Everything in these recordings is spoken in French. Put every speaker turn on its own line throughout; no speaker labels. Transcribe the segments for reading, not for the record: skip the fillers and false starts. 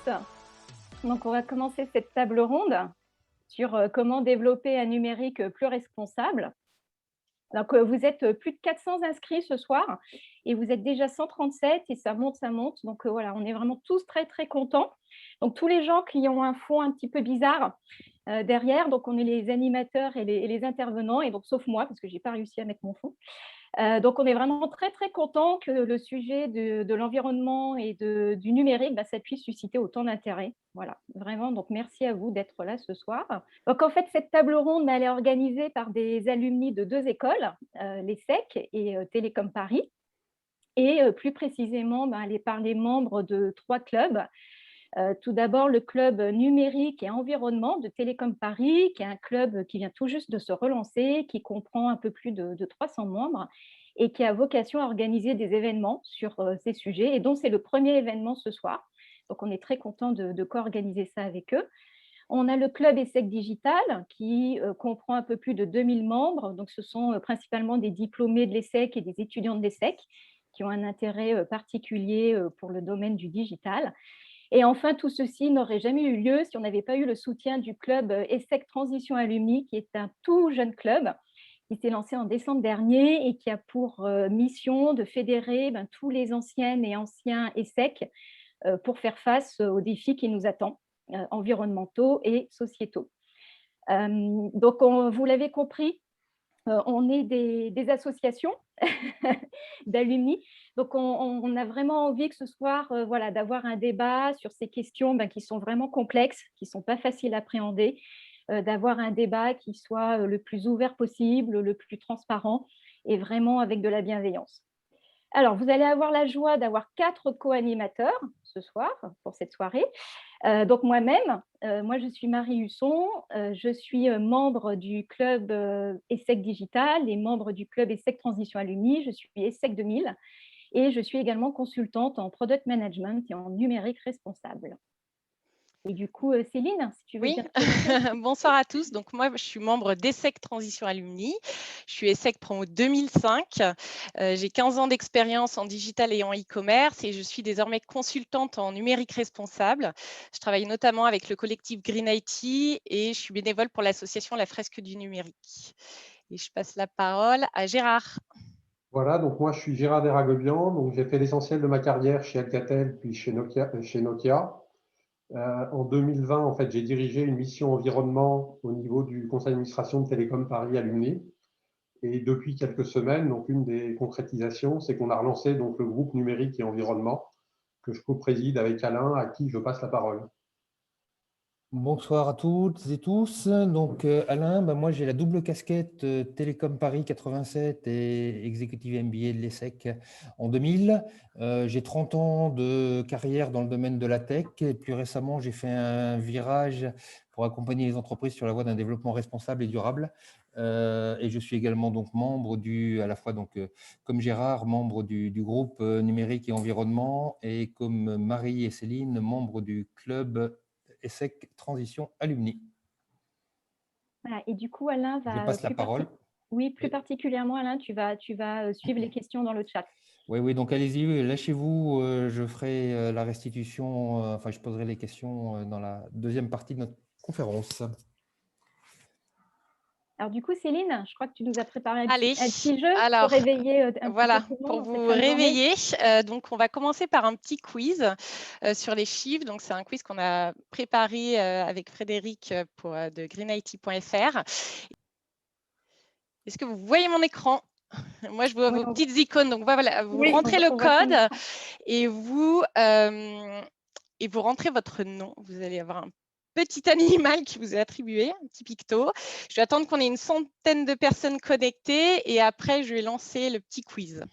tous. Donc, on va commencer cette table ronde sur comment développer un numérique plus responsable. Donc, vous êtes plus de 400 inscrits ce soir et vous êtes déjà 137 et ça monte, ça monte. Donc, voilà, on est vraiment tous très, très contents. Donc, tous les gens qui ont un fond un petit peu bizarre derrière, donc on est les animateurs et les intervenants, et donc sauf moi parce que je n'ai pas réussi à mettre mon fond. Donc, on est vraiment très, très content que le sujet de l'environnement et du numérique, ça puisse susciter autant d'intérêt. Voilà, vraiment, donc merci à vous d'être là ce soir. Donc, en fait, cette table ronde, elle est organisée par des alumni de 2 écoles, l'ESSEC et Télécom Paris, et plus précisément, par les membres de 3 clubs. Tout d'abord, le club numérique et environnement de Télécom Paris, qui est un club qui vient tout juste de se relancer, qui comprend un peu plus de 300 membres et qui a vocation à organiser des événements sur ces sujets, et dont c'est le premier événement ce soir. Donc, on est très content de co-organiser ça avec eux. On a le club ESSEC Digital qui comprend un peu plus de 2000 membres. Donc, ce sont principalement des diplômés de l'ESSEC et des étudiants de l'ESSEC qui ont un intérêt particulier pour le domaine du digital. Et enfin, tout ceci n'aurait jamais eu lieu si on n'avait pas eu le soutien du club ESSEC Transition Alumni, qui est un tout jeune club qui s'est lancé en décembre dernier et qui a pour mission de fédérer tous les anciennes et anciens ESSEC pour faire face aux défis qui nous attendent, environnementaux et sociétaux. Donc, vous l'avez compris, on est des associations d'alumni. Donc, on a vraiment envie que ce soir, voilà, d'avoir un débat sur ces questions qui sont vraiment complexes, qui ne sont pas faciles à appréhender, d'avoir un débat qui soit le plus ouvert possible, le plus transparent et vraiment avec de la bienveillance. Alors, vous allez avoir la joie d'avoir 4 co-animateurs ce soir pour cette soirée. Donc moi-même, moi je suis Marie Husson, je suis membre du club ESSEC Digital et membre du club ESSEC Transition Alumni, je suis ESSEC 2000 et je suis également consultante en product management et en numérique responsable. Et du coup, Céline, si tu veux
Oui,
dire quelque chose.
bonsoir à tous. Donc moi, je suis membre d'ESSEC Transition Alumni. Je suis ESSEC Promo 2005. J'ai 15 ans d'expérience en digital et en e-commerce et je suis désormais consultante en numérique responsable. Je travaille notamment avec le collectif Green IT et je suis bénévole pour l'association La Fresque du Numérique. Et je passe la parole à Gérard.
Voilà, donc moi je suis Gérard Deragobian, donc j'ai fait l'essentiel de ma carrière chez Alcatel puis chez Nokia. En 2020, en fait, j'ai dirigé une mission environnement au niveau du conseil d'administration de Télécom Paris Alumni. Et depuis quelques semaines, donc une des concrétisations, c'est qu'on a relancé donc le groupe numérique et environnement que je co-préside avec Alain, à qui je passe la parole.
Bonsoir à toutes et tous. Donc Alain, moi j'ai la double casquette Télécom Paris 87 et Executive MBA de l'ESSEC en 2000. J'ai 30 ans de carrière dans le domaine de la tech et plus récemment j'ai fait un virage pour accompagner les entreprises sur la voie d'un développement responsable et durable. Et je suis également donc membre à la fois donc comme Gérard, membre du groupe numérique et environnement, et comme Marie et Céline, membre du club ESSEC Transition Alumni.
Voilà, et du coup, Alain
Je
va
passe la parole.
Oui, plus
Oui.
particulièrement, Alain, tu vas suivre les questions dans le chat.
Oui, donc allez-y, lâchez-vous, je ferai la restitution, enfin je poserai les questions dans la deuxième partie de notre conférence.
Alors du coup, Céline, je crois que tu nous as préparé un
Allez,
petit jeu pour
alors
réveiller un petit peu
voilà,
tout le monde
pour
en cette
vous
fin de journée.
réveiller. Donc, on va commencer par un petit quiz sur les chiffres. Donc, c'est un quiz qu'on a préparé avec Frédéric de greenIT.fr. Est-ce que vous voyez mon écran? Moi, je vois
Oui,
vos petites icônes. Donc, voilà, vous
oui,
rentrez le
on voit ton
code
écran.
et vous rentrez votre nom. Vous allez avoir un petit animal qui vous est attribué, un petit picto. Je vais attendre qu'on ait une centaine de personnes connectées et après, je vais lancer le petit quiz.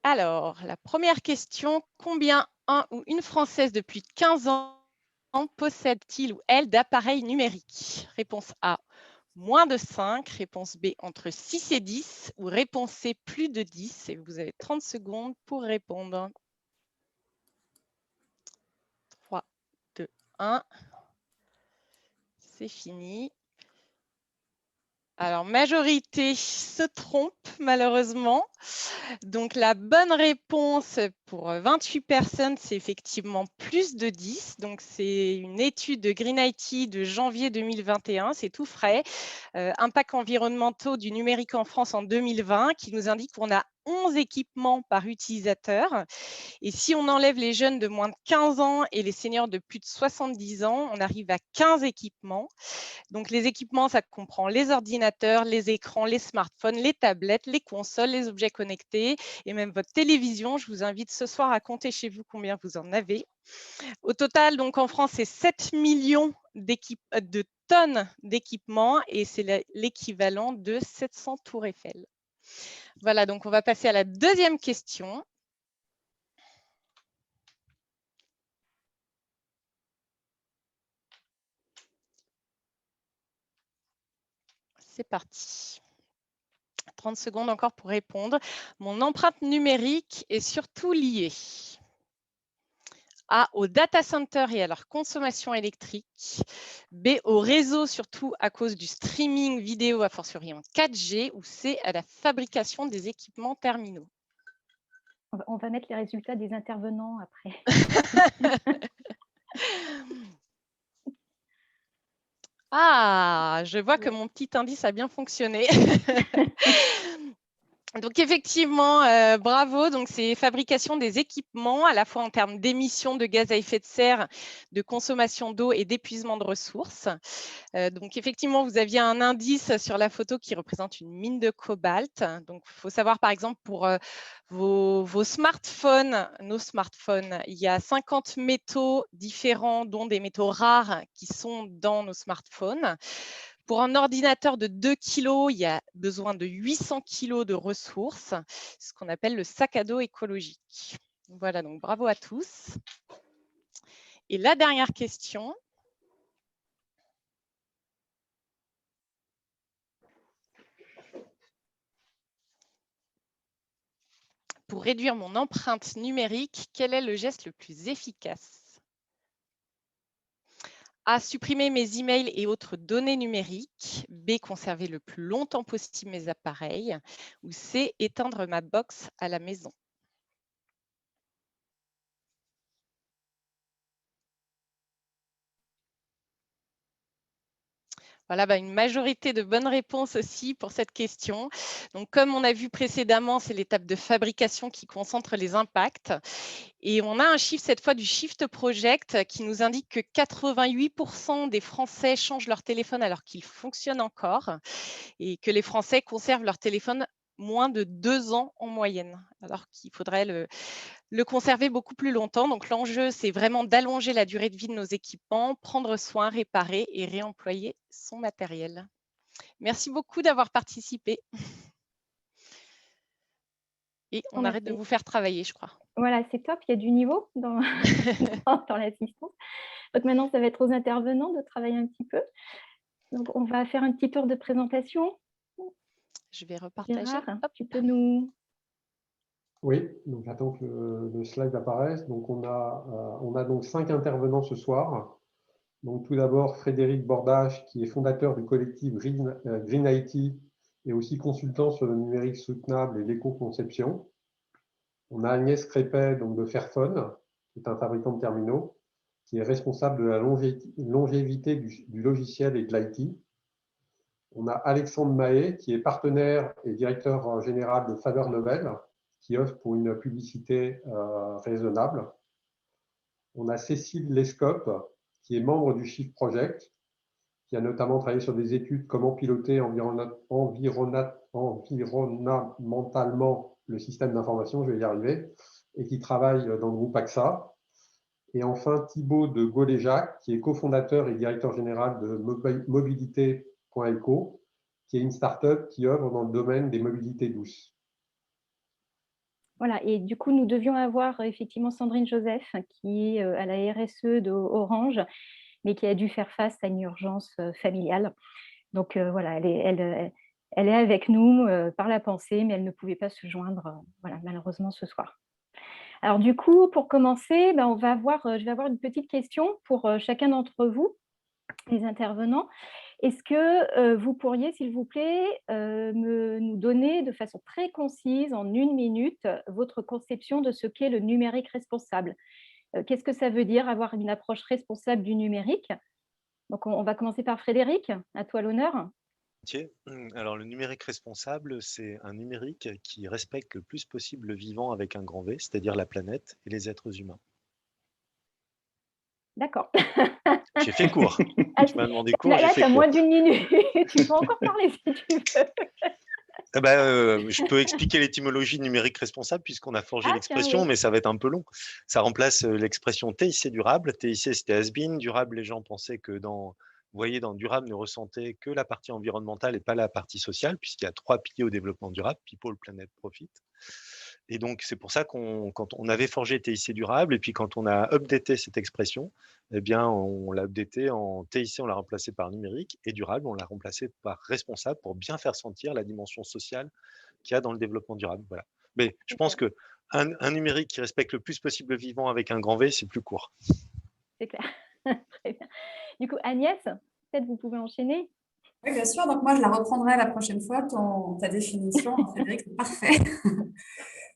Alors, la première question, combien un ou une Française de plus de 15 ans possède-t-il ou elle d'appareils numériques? Réponse A, moins de 5. Réponse B, entre 6 et 10. Ou réponse C, plus de 10. Et vous avez 30 secondes pour répondre. 3, 2, 1. C'est fini. Alors, majorité se trompe malheureusement. Donc, la bonne réponse, pour 28 personnes, c'est effectivement plus de 10. Donc, c'est une étude de Green IT de janvier 2021. C'est tout frais. Impact environnementaux du numérique en France en 2020 qui nous indique qu'on a 11 équipements par utilisateur. Et si on enlève les jeunes de moins de 15 ans et les seniors de plus de 70 ans, on arrive à 15 équipements. Donc, les équipements, ça comprend les ordinateurs, les écrans, les smartphones, les tablettes, les consoles, les objets connectés et même votre télévision. Je vous invite ce soir à compter chez vous combien vous en avez. Au total, donc en France, c'est 7 millions de tonnes d'équipements et c'est l'équivalent de 700 tours Eiffel. Voilà, donc on va passer à la deuxième question. C'est parti. 30 secondes encore pour répondre. Mon empreinte numérique est surtout liée A, au data center et à leur consommation électrique, B, au réseau, surtout à cause du streaming vidéo, a fortiori en 4G, ou C, à la fabrication des équipements terminaux.
On va mettre les résultats des intervenants après.
Ah, je vois que mon petit indice a bien fonctionné. Donc effectivement, bravo. Donc c'est fabrication des équipements à la fois en termes d'émissions de gaz à effet de serre, de consommation d'eau et d'épuisement de ressources. Donc effectivement, vous aviez un indice sur la photo qui représente une mine de cobalt. Donc il faut savoir par exemple pour vos smartphones, nos smartphones, il y a 50 métaux différents, dont des métaux rares qui sont dans nos smartphones. Pour un ordinateur de 2 kg, il y a besoin de 800 kg de ressources, ce qu'on appelle le sac à dos écologique. Voilà, donc bravo à tous. Et la dernière question. Pour réduire mon empreinte numérique, quel est le geste le plus efficace? A, supprimer mes emails et autres données numériques. B, conserver le plus longtemps possible mes appareils. Ou C, éteindre ma box à la maison. Voilà, une majorité de bonnes réponses aussi pour cette question. Donc, comme on a vu précédemment, c'est l'étape de fabrication qui concentre les impacts. Et on a un chiffre cette fois du Shift Project qui nous indique que 88% des Français changent leur téléphone alors qu'il fonctionne encore et que les Français conservent leur téléphone moins de 2 ans en moyenne, alors qu'il faudrait le conserver beaucoup plus longtemps. Donc, l'enjeu, c'est vraiment d'allonger la durée de vie de nos équipements, prendre soin, réparer et réemployer son matériel. Merci beaucoup d'avoir participé. Et on arrête de vous faire travailler, je crois.
Voilà, c'est top, il y a du niveau dans l'assistance. Donc maintenant, ça va être aux intervenants de travailler un petit peu. Donc, on va faire un petit tour de présentation.
Je vais repartager.
Gérard, tu peux nous...
Oui, donc j'attends que le slide apparaisse. Donc on a donc 5 intervenants ce soir. Donc tout d'abord Frédéric Bordage, qui est fondateur du collectif Green IT et aussi consultant sur le numérique soutenable et l'éco-conception. On a Agnès Crépet donc de Fairphone, qui est un fabricant de terminaux, qui est responsable de la longévité du logiciel et de l'IT. On a Alexandre Mahé, qui est partenaire et directeur général de Faber Novel, qui offre pour une publicité raisonnable. On a Cécile Lescope, qui est membre du Shift Project, qui a notamment travaillé sur des études comment piloter environnementalement le système d'information, je vais y arriver, et qui travaille dans le groupe AXA. Et enfin, Thibaut de Gauléjac, qui est cofondateur et directeur général de mobilité.eco, qui est une start-up qui œuvre dans le domaine des mobilités douces.
Voilà, et du coup, nous devions avoir effectivement Sandrine Joseph, qui est à la RSE d'Orange, mais qui a dû faire face à une urgence familiale. Donc voilà, elle est avec nous par la pensée, mais elle ne pouvait pas se joindre voilà, malheureusement ce soir. Alors du coup, pour commencer, je vais avoir une petite question pour chacun d'entre vous, les intervenants. Est-ce que vous pourriez, s'il vous plaît, nous donner de façon très concise, en 1 minute, votre conception de ce qu'est le numérique responsable. Qu'est-ce que ça veut dire avoir une approche responsable du numérique? Donc, on va commencer par Frédéric. À toi l'honneur.
Alors, le numérique responsable, c'est un numérique qui respecte le plus possible le vivant avec un grand V, c'est-à-dire la planète et les êtres humains.
D'accord.
J'ai fait court.
Ah,
Tu m'as demandé court,
là,
j'ai fait
tu as
court.
moins d'1 minute. Tu peux encore parler si tu veux.
Je peux expliquer l'étymologie numérique responsable puisqu'on a forgé
Ah, tiens,
l'expression,
oui.
mais ça va être un peu long. Ça remplace l'expression TIC durable. TIC, c'était has-been. Durable, les gens pensaient que vous voyez, dans durable, ne ressentaient que la partie environnementale et pas la partie sociale, puisqu'il y a 3 piliers au développement durable, people, planet, profit. Et donc, c'est pour ça quand on avait forgé TIC durable, et puis quand on a updaté cette expression, eh bien, on l'a updaté en TIC, on l'a remplacé par numérique, et durable, on l'a remplacé par responsable pour bien faire sentir la dimension sociale qu'il y a dans le développement durable. Voilà. Mais je pense
Super,
qu'un numérique qui respecte le plus possible le vivant avec un grand V, c'est plus court.
c'est clair. Très bien. Du coup, Agnès, peut-être vous pouvez enchaîner.
Oui, bien sûr. Donc, moi, je la reprendrai la prochaine fois, ta définition, Frédéric, c'est parfait.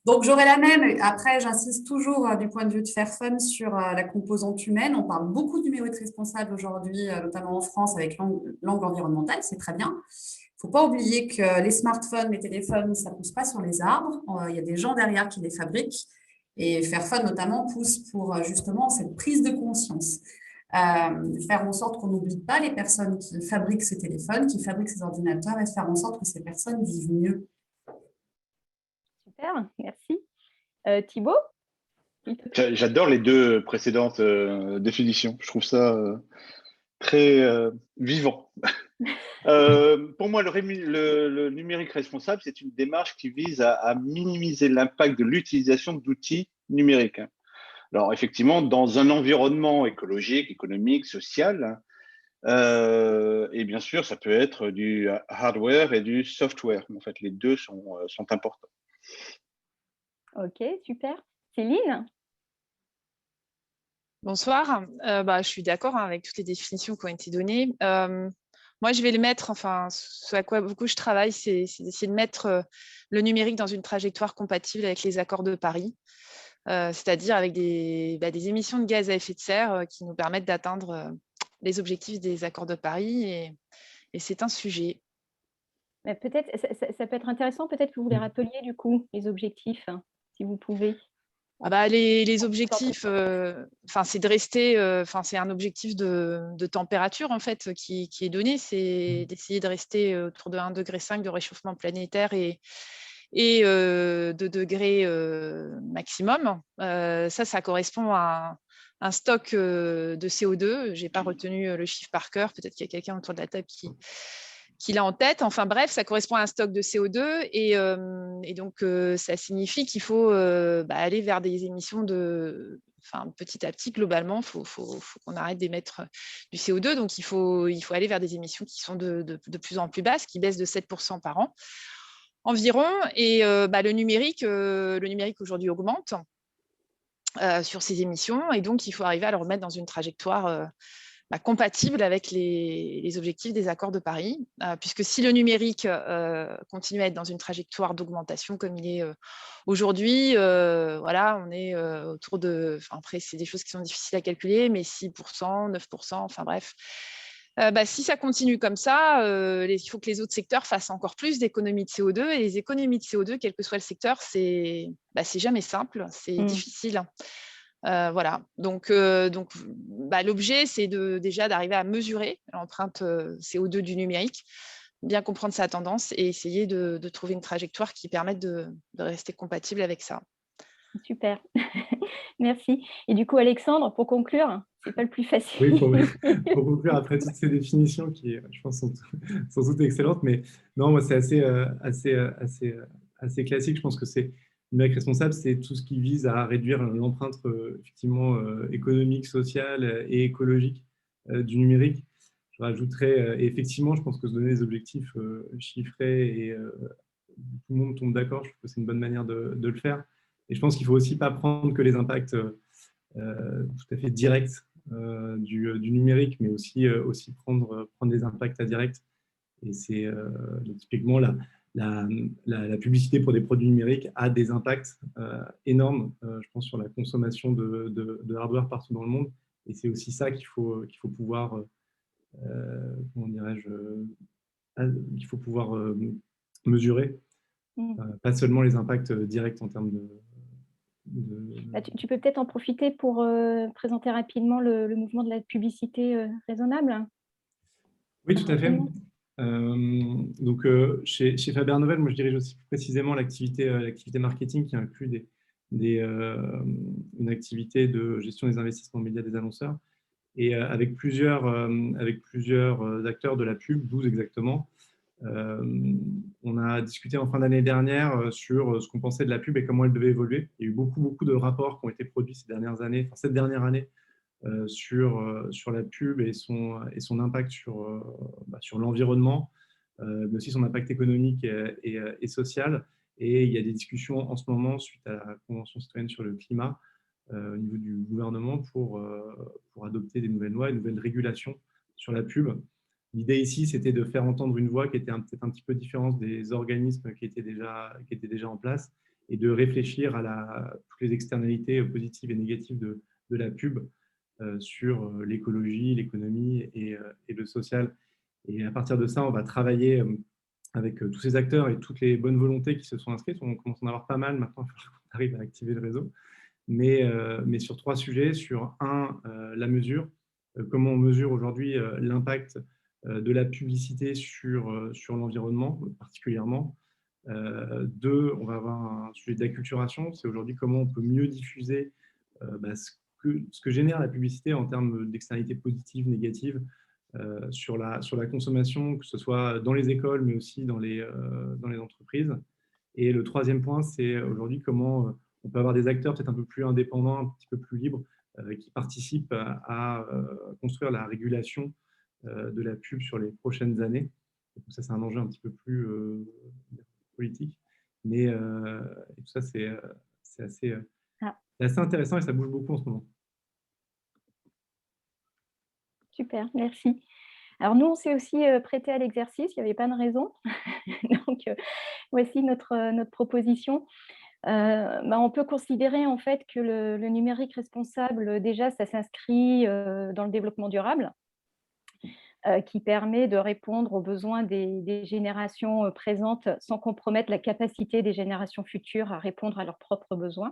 Donc, j'aurai la même. Après, j'insiste toujours du point de vue de Fairphone sur la composante humaine. On parle beaucoup du numérique responsable aujourd'hui, notamment en France, avec l'angle environnemental. C'est très bien. Il ne faut pas oublier que les smartphones, les téléphones, ça ne pousse pas sur les arbres. Il y a des gens derrière qui les fabriquent. Et Fairphone, notamment, pousse pour justement cette prise de conscience. Faire en sorte qu'on n'oublie pas les personnes qui fabriquent ces téléphones, qui fabriquent ces ordinateurs, et faire en sorte que ces personnes vivent mieux.
Super, merci. Thibaut?
J'adore les 2 précédentes définitions. Je trouve ça très vivant. Pour moi, le numérique responsable, c'est une démarche qui vise à minimiser l'impact de l'utilisation d'outils numériques. Alors, effectivement, dans un environnement écologique, économique, social, et bien sûr, ça peut être du hardware et du software. En fait, les 2 sont importants.
Ok, super. Céline?
Bonsoir. Je suis d'accord avec toutes les définitions qui ont été données. Moi, je vais le mettre, ce à quoi beaucoup je travaille, c'est d'essayer de mettre le numérique dans une trajectoire compatible avec les accords de Paris, c'est-à-dire avec des émissions de gaz à effet de serre qui nous permettent d'atteindre les objectifs des accords de Paris. Et c'est un sujet.
Mais peut-être, ça peut être intéressant, peut-être que vous les rappeliez du coup, les objectifs, hein, si vous pouvez.
Les objectifs, c'est de rester, c'est un objectif de température en fait qui est donné, c'est d'essayer de rester autour de 1,5 degré de réchauffement planétaire et 2 degrés maximum. Ça correspond à un stock de CO2. Je n'ai pas retenu le chiffre par cœur, peut-être qu'il y a quelqu'un autour de la table qui l'a en tête. Enfin bref, ça correspond à un stock de CO2 et donc ça signifie qu'il faut aller vers des émissions petit à petit, globalement, il faut qu'on arrête d'émettre du CO2. Donc, il faut aller vers des émissions qui sont de plus en plus basses, qui baissent de 7% par an environ. Et le numérique aujourd'hui augmente sur ces émissions. Et donc, il faut arriver à le remettre dans une trajectoire compatible avec les objectifs des accords de Paris, puisque si le numérique continue à être dans une trajectoire d'augmentation comme il est aujourd'hui, on est autour de... après, c'est des choses qui sont difficiles à calculer, mais 6%, 9%, enfin bref. Si ça continue comme ça, il faut que les autres secteurs fassent encore plus d'économies de CO2. Et les économies de CO2, quel que soit le secteur, c'est jamais simple, c'est difficile. Voilà, donc l'objet, c'est déjà d'arriver à mesurer l'empreinte CO2 du numérique, bien comprendre sa tendance et essayer de trouver une trajectoire qui permette de rester compatible avec ça.
Super, merci. Et du coup, Alexandre, pour conclure, c'est pas le plus facile.
Oui, pour conclure, après toutes ces définitions qui, je pense, sont toutes excellentes, mais non, moi, c'est assez classique. Je pense que c'est numérique responsable, c'est tout ce qui vise à réduire l'empreinte effectivement économique, sociale et écologique du numérique. Je rajouterais, et effectivement, je pense que se donner des objectifs chiffrés et tout le monde tombe d'accord, je trouve que c'est une bonne manière de le faire. Et je pense qu'il ne faut aussi pas prendre que les impacts tout à fait directs du numérique, mais aussi prendre des impacts indirects. Et c'est typiquement la publicité pour des produits numériques a des impacts énormes, je pense, sur la consommation de hardware partout dans le monde. Et c'est aussi ça qu'il faut pouvoir, comment dirais-je, mesurer, pas seulement les impacts directs en termes de…
Bah, tu peux peut-être en profiter pour présenter rapidement le mouvement de la publicité raisonnable.
Oui, tout à fait. Donc, chez Faber Novel, moi, je dirige aussi plus précisément l'activité marketing qui inclut une activité de gestion des investissements médias des annonceurs. Et avec plusieurs acteurs de la pub, 12 exactement, on a discuté en fin d'année dernière sur ce qu'on pensait de la pub et comment elle devait évoluer. Il y a eu beaucoup de rapports qui ont été produits cette dernière année, sur la pub et son impact sur l'environnement, mais aussi son impact économique et social. Et il y a des discussions en ce moment suite à la Convention citoyenne sur le climat au niveau du gouvernement pour adopter des nouvelles lois, une nouvelle régulation sur la pub. L'idée ici, c'était de faire entendre une voix qui était peut-être un petit peu différente des organismes qui étaient déjà en place et de réfléchir à toutes les externalités positives et négatives de la pub sur l'écologie, l'économie et le social. Et à partir de ça, on va travailler avec tous ces acteurs et toutes les bonnes volontés qui se sont inscrites. On commence à en avoir pas mal maintenant, il faut qu'on arrive à activer le réseau. Mais sur 3 sujets. Sur la mesure, comment on mesure aujourd'hui l'impact de la publicité sur l'environnement particulièrement. 2, on va avoir un sujet d'acculturation, c'est aujourd'hui comment on peut mieux diffuser ce que génère la publicité en termes d'externalités positives, négatives sur la consommation, que ce soit dans les écoles, mais aussi dans les entreprises. Et le 3e point, c'est aujourd'hui comment on peut avoir des acteurs peut-être un peu plus indépendants, un petit peu plus libres, qui participent à construire la régulation de la pub sur les prochaines années. Donc ça, c'est un enjeu un petit peu plus politique. Mais tout ça, c'est assez intéressant et ça bouge beaucoup en ce moment.
Super, merci. Alors nous, on s'est aussi prêté à l'exercice, il n'y avait pas de raison. Donc, voici notre proposition. On peut considérer en fait que le numérique responsable, déjà, ça s'inscrit dans le développement durable, qui permet de répondre aux besoins des générations présentes sans compromettre la capacité des générations futures à répondre à leurs propres besoins.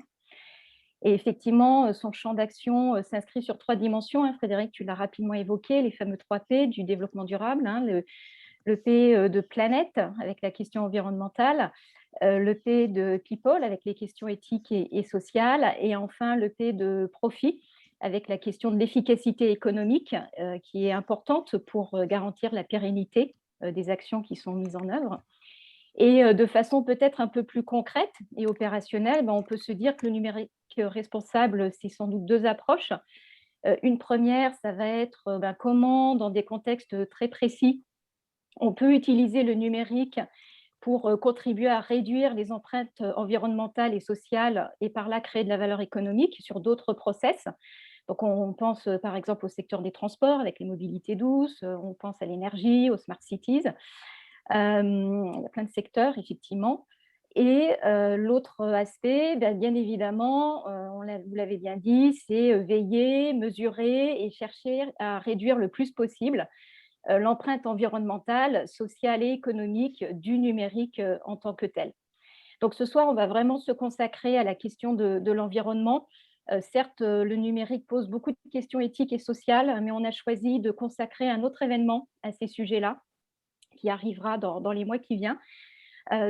Et effectivement, son champ d'action s'inscrit sur 3 dimensions. Hein, Frédéric, tu l'as rapidement évoqué, les fameux 3 P du développement durable. Hein, le P de planète, avec la question environnementale, le P de people, avec les questions éthiques et sociales, et enfin le P de profit, avec la question de l'efficacité économique, qui est importante pour garantir la pérennité des actions qui sont mises en œuvre. Et de façon peut-être un peu plus concrète et opérationnelle, on peut se dire que le numérique responsable, c'est sans doute 2 approches. Une première, ça va être comment, dans des contextes très précis, on peut utiliser le numérique pour contribuer à réduire les empreintes environnementales et sociales et par là créer de la valeur économique sur d'autres process. Donc on pense par exemple au secteur des transports avec les mobilités douces, on pense à l'énergie, aux smart cities. Il y a plein de secteurs, effectivement. Et l'autre aspect, bien évidemment, vous l'avez bien dit, c'est veiller, mesurer et chercher à réduire le plus possible l'empreinte environnementale, sociale et économique du numérique en tant que tel. Donc ce soir, on va vraiment se consacrer à la question de l'environnement. Certes, le numérique pose beaucoup de questions éthiques et sociales, mais on a choisi de consacrer un autre événement à ces sujets-là, qui arrivera dans les mois qui viennent.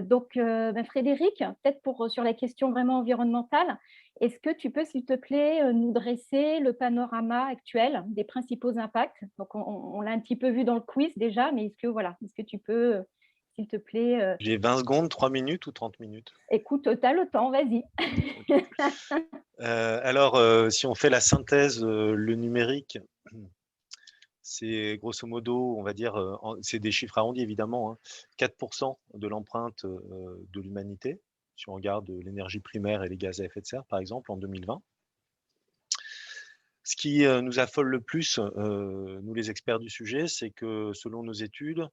Donc, Frédéric, peut-être sur la question vraiment environnementale, est-ce que tu peux, s'il te plaît, nous dresser le panorama actuel des principaux impacts? Donc, on l'a un petit peu vu dans le quiz déjà, mais est-ce que tu peux, s'il te plaît…
J'ai 20 secondes, 3 minutes ou 30 minutes?
Écoute, tu as le temps, vas-y.
Alors, si on fait la synthèse, le numérique, c'est grosso modo, on va dire, c'est des chiffres arrondis évidemment, hein, 4% de l'empreinte de l'humanité, si on regarde l'énergie primaire et les gaz à effet de serre, par exemple, en 2020. Ce qui nous affole le plus, nous les experts du sujet, c'est que selon nos études,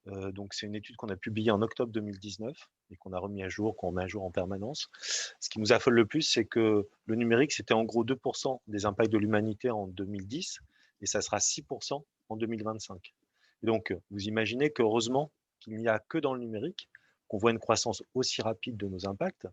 Donc, c'est une étude qu'on a publiée en octobre 2019 et qu'on a remis à jour, qu'on met à jour en permanence. Ce qui nous affole le plus, c'est que le numérique, c'était en gros 2% des impacts de l'humanité en 2010 et ça sera 6% en 2025. Et donc, vous imaginez qu'heureusement qu'il n'y a que dans le numérique qu'on voit une croissance aussi rapide de nos impacts,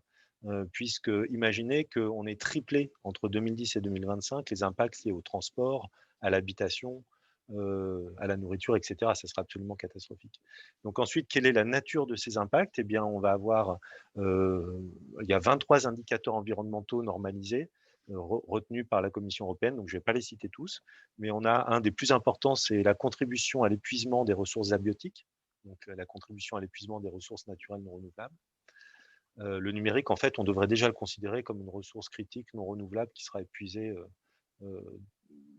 puisque imaginez qu'on ait triplé entre 2010 et 2025 les impacts liés au transport, à l'habitation, à la nourriture, etc. Ça sera absolument catastrophique. Donc ensuite, quelle est la nature de ces impacts? Eh bien, on va avoir, il y a 23 indicateurs environnementaux normalisés, retenus par la Commission européenne, donc je ne vais pas les citer tous, mais on a un des plus importants, c'est la contribution à l'épuisement des ressources abiotiques, donc la contribution à l'épuisement des ressources naturelles non renouvelables. Le numérique, en fait, on devrait déjà le considérer comme une ressource critique non renouvelable qui sera épuisée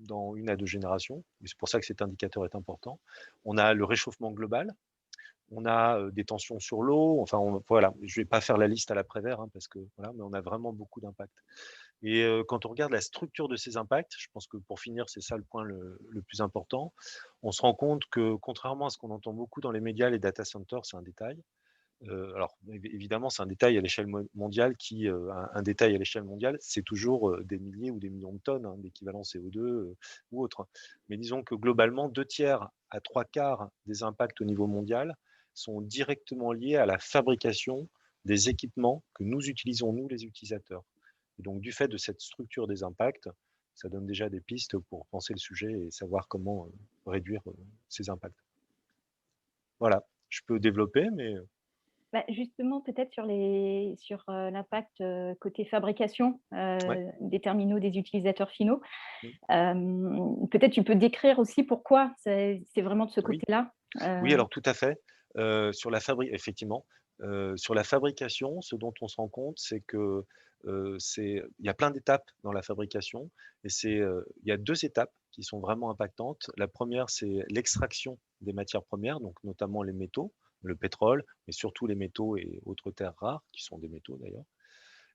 dans 1 à 2 générations. C'est pour ça que cet indicateur est important. On a le réchauffement global, on a des tensions sur l'eau, enfin voilà, je ne vais pas faire la liste à l'après-vert, hein, parce que voilà, mais on a vraiment beaucoup d'impacts. Et quand on regarde la structure de ces impacts, je pense que pour finir, c'est ça le point le plus important, on se rend compte que contrairement à ce qu'on entend beaucoup dans les médias, les data centers, c'est un détail. Alors évidemment, c'est un détail à l'échelle mondiale un détail à l'échelle mondiale, c'est toujours des milliers ou des millions de tonnes d'équivalent CO2 ou autre. Mais disons que globalement, 2/3 à 3/4 des impacts au niveau mondial sont directement liés à la fabrication des équipements que nous utilisons, nous les utilisateurs. Et donc du fait de cette structure des impacts, ça donne déjà des pistes pour penser le sujet et savoir comment réduire ces impacts. Voilà, je peux développer, mais...
Justement, peut-être sur l'impact côté fabrication des terminaux des utilisateurs finaux. Peut-être tu peux décrire aussi pourquoi c'est vraiment de ce côté-là.
Oui, alors tout à fait. Effectivement, sur la fabrication, ce dont on se rend compte, c'est que il y a plein d'étapes dans la fabrication et il y a 2 étapes qui sont vraiment impactantes. La première, c'est l'extraction des matières premières, donc notamment les métaux, le pétrole, mais surtout les métaux et autres terres rares, qui sont des métaux d'ailleurs.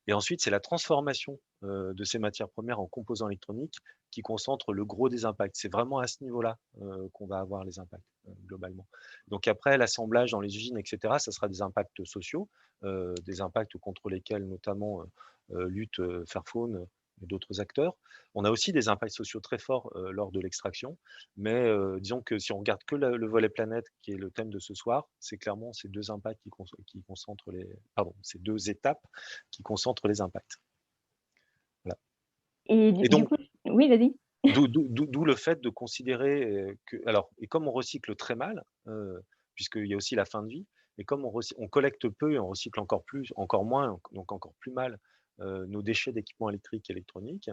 Et ensuite, c'est la transformation de ces matières premières en composants électroniques qui concentre le gros des impacts. C'est vraiment à ce niveau-là qu'on va avoir les impacts globalement. Donc après, l'assemblage dans les usines, etc., ça sera des impacts sociaux, des impacts contre lesquels notamment lutte Fairphone et d'autres acteurs. On a aussi des impacts sociaux très forts lors de l'extraction, mais disons que si on regarde que le volet planète, qui est le thème de ce soir, c'est clairement ces 2 impacts qui concentrent ces 2 étapes qui concentrent les impacts. Voilà.
Et du coup, oui, vas-y.
D'où le fait de considérer que, alors, et comme on recycle très mal, puisqu'il y a aussi la fin de vie, et comme on collecte peu et on recycle encore moins, donc encore plus mal nos déchets d'équipements électriques et électroniques,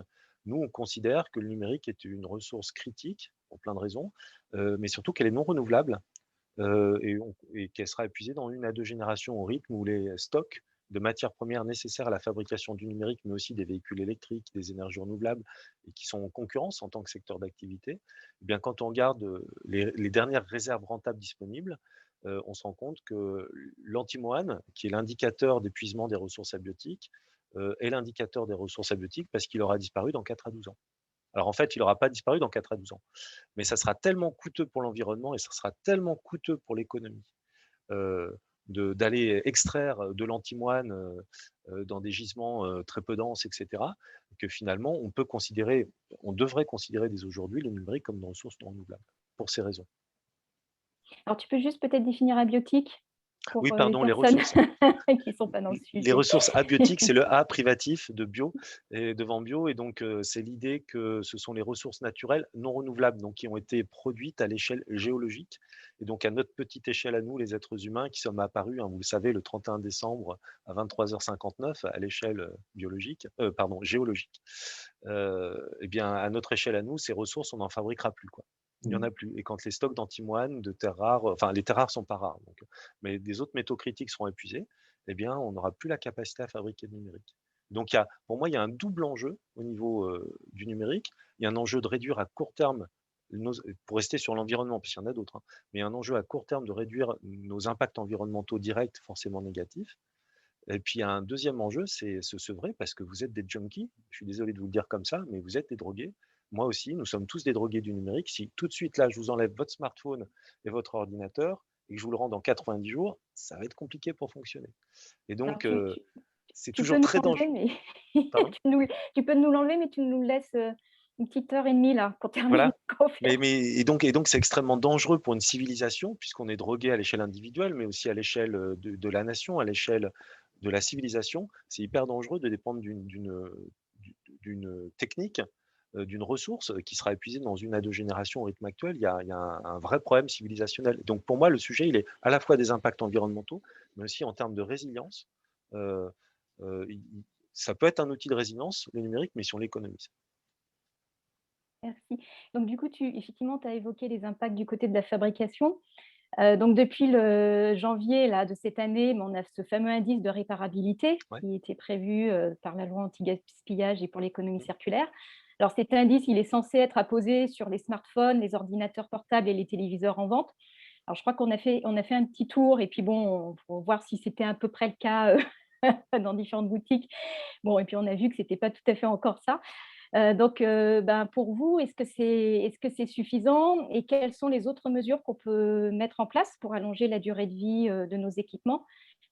nous, on considère que le numérique est une ressource critique pour plein de raisons, mais surtout qu'elle est non renouvelable et qu'elle sera épuisée dans 1 à 2 générations au rythme où les stocks de matières premières nécessaires à la fabrication du numérique, mais aussi des véhicules électriques, des énergies renouvelables, et qui sont en concurrence en tant que secteur d'activité, eh bien, quand on regarde les dernières réserves rentables disponibles, on se rend compte que l'antimoine, qui est l'indicateur d'épuisement des ressources abiotiques, est l'indicateur des ressources abiotiques parce qu'il aura disparu dans 4 à 12 ans. Alors en fait, il n'aura pas disparu dans 4 à 12 ans, mais ça sera tellement coûteux pour l'environnement et ça sera tellement coûteux pour l'économie d'aller extraire de l'antimoine dans des gisements très peu denses, etc., que finalement, on devrait considérer dès aujourd'hui le numérique comme une ressource non renouvelable, pour ces raisons.
Alors, tu peux juste peut-être définir abiotique pour
Oui, pardon,
les personnes qui ne sont pas dans le sujet.
Les ressources abiotiques, c'est le A privatif de bio, et devant bio, et donc c'est l'idée que ce sont les ressources naturelles non renouvelables, donc qui ont été produites à l'échelle géologique, et donc à notre petite échelle à nous, les êtres humains, qui sommes apparus, vous le savez, le 31 décembre à 23h59 à l'échelle géologique. Eh bien, à notre échelle à nous, ces ressources, on n'en fabriquera plus, quoi. Il n'y en a plus. Et quand les stocks d'antimoine, de terres rares, enfin les terres rares sont pas rares, donc, mais des autres métaux critiques seront épuisés, eh bien, on n'aura plus la capacité à fabriquer du numérique. Donc, pour moi, il y a un double enjeu au niveau du numérique. Il y a un enjeu de réduire à court terme, pour rester sur l'environnement, parce qu'il y en a d'autres, mais il y a un enjeu à court terme de réduire nos impacts environnementaux directs forcément négatifs. Et puis, il y a un deuxième enjeu, c'est se sevrer, parce que vous êtes des junkies. Je suis désolé de vous le dire comme ça, mais vous êtes des drogués. Moi aussi, nous sommes tous des drogués du numérique. Si tout de suite, là, je vous enlève votre smartphone et votre ordinateur, et que je vous le rende en 90 jours, ça va être compliqué pour fonctionner. Et
Alors,
donc, c'est
tu peux
toujours
nous
très dangereux.
l'enlever, mais
Pardon?
tu peux nous l'enlever, mais tu nous laisses une petite heure et demie là pour terminer
Voilà.
la conférence.
Et donc, c'est extrêmement dangereux pour une civilisation, puisqu'on est drogué à l'échelle individuelle, mais aussi à l'échelle de la nation, à l'échelle de la civilisation. C'est hyper dangereux de dépendre d'une technique, d'une ressource qui sera épuisée dans 1 à 2 générations au rythme actuel. Il y a un vrai problème civilisationnel. Donc pour moi, le sujet, il est à la fois des impacts environnementaux, mais aussi en termes de résilience. Ça peut être un outil de résilience, le numérique, mais si on l'économise.
Merci. Donc du coup, effectivement, tu as évoqué les impacts du côté de la fabrication. Donc depuis le janvier là, de cette année, on a ce fameux indice de réparabilité qui était prévu par la loi anti-gaspillage et pour l'économie circulaire. Alors cet indice, il est censé être apposé sur les smartphones, les ordinateurs portables et les téléviseurs en vente. Alors je crois qu'on a fait un petit tour et puis bon, pour voir si c'était à peu près le cas dans différentes boutiques. Bon, et puis on a vu que ce n'était pas tout à fait encore ça. Donc, pour vous, est-ce que c'est suffisant et quelles sont les autres mesures qu'on peut mettre en place pour allonger la durée de vie de nos équipements?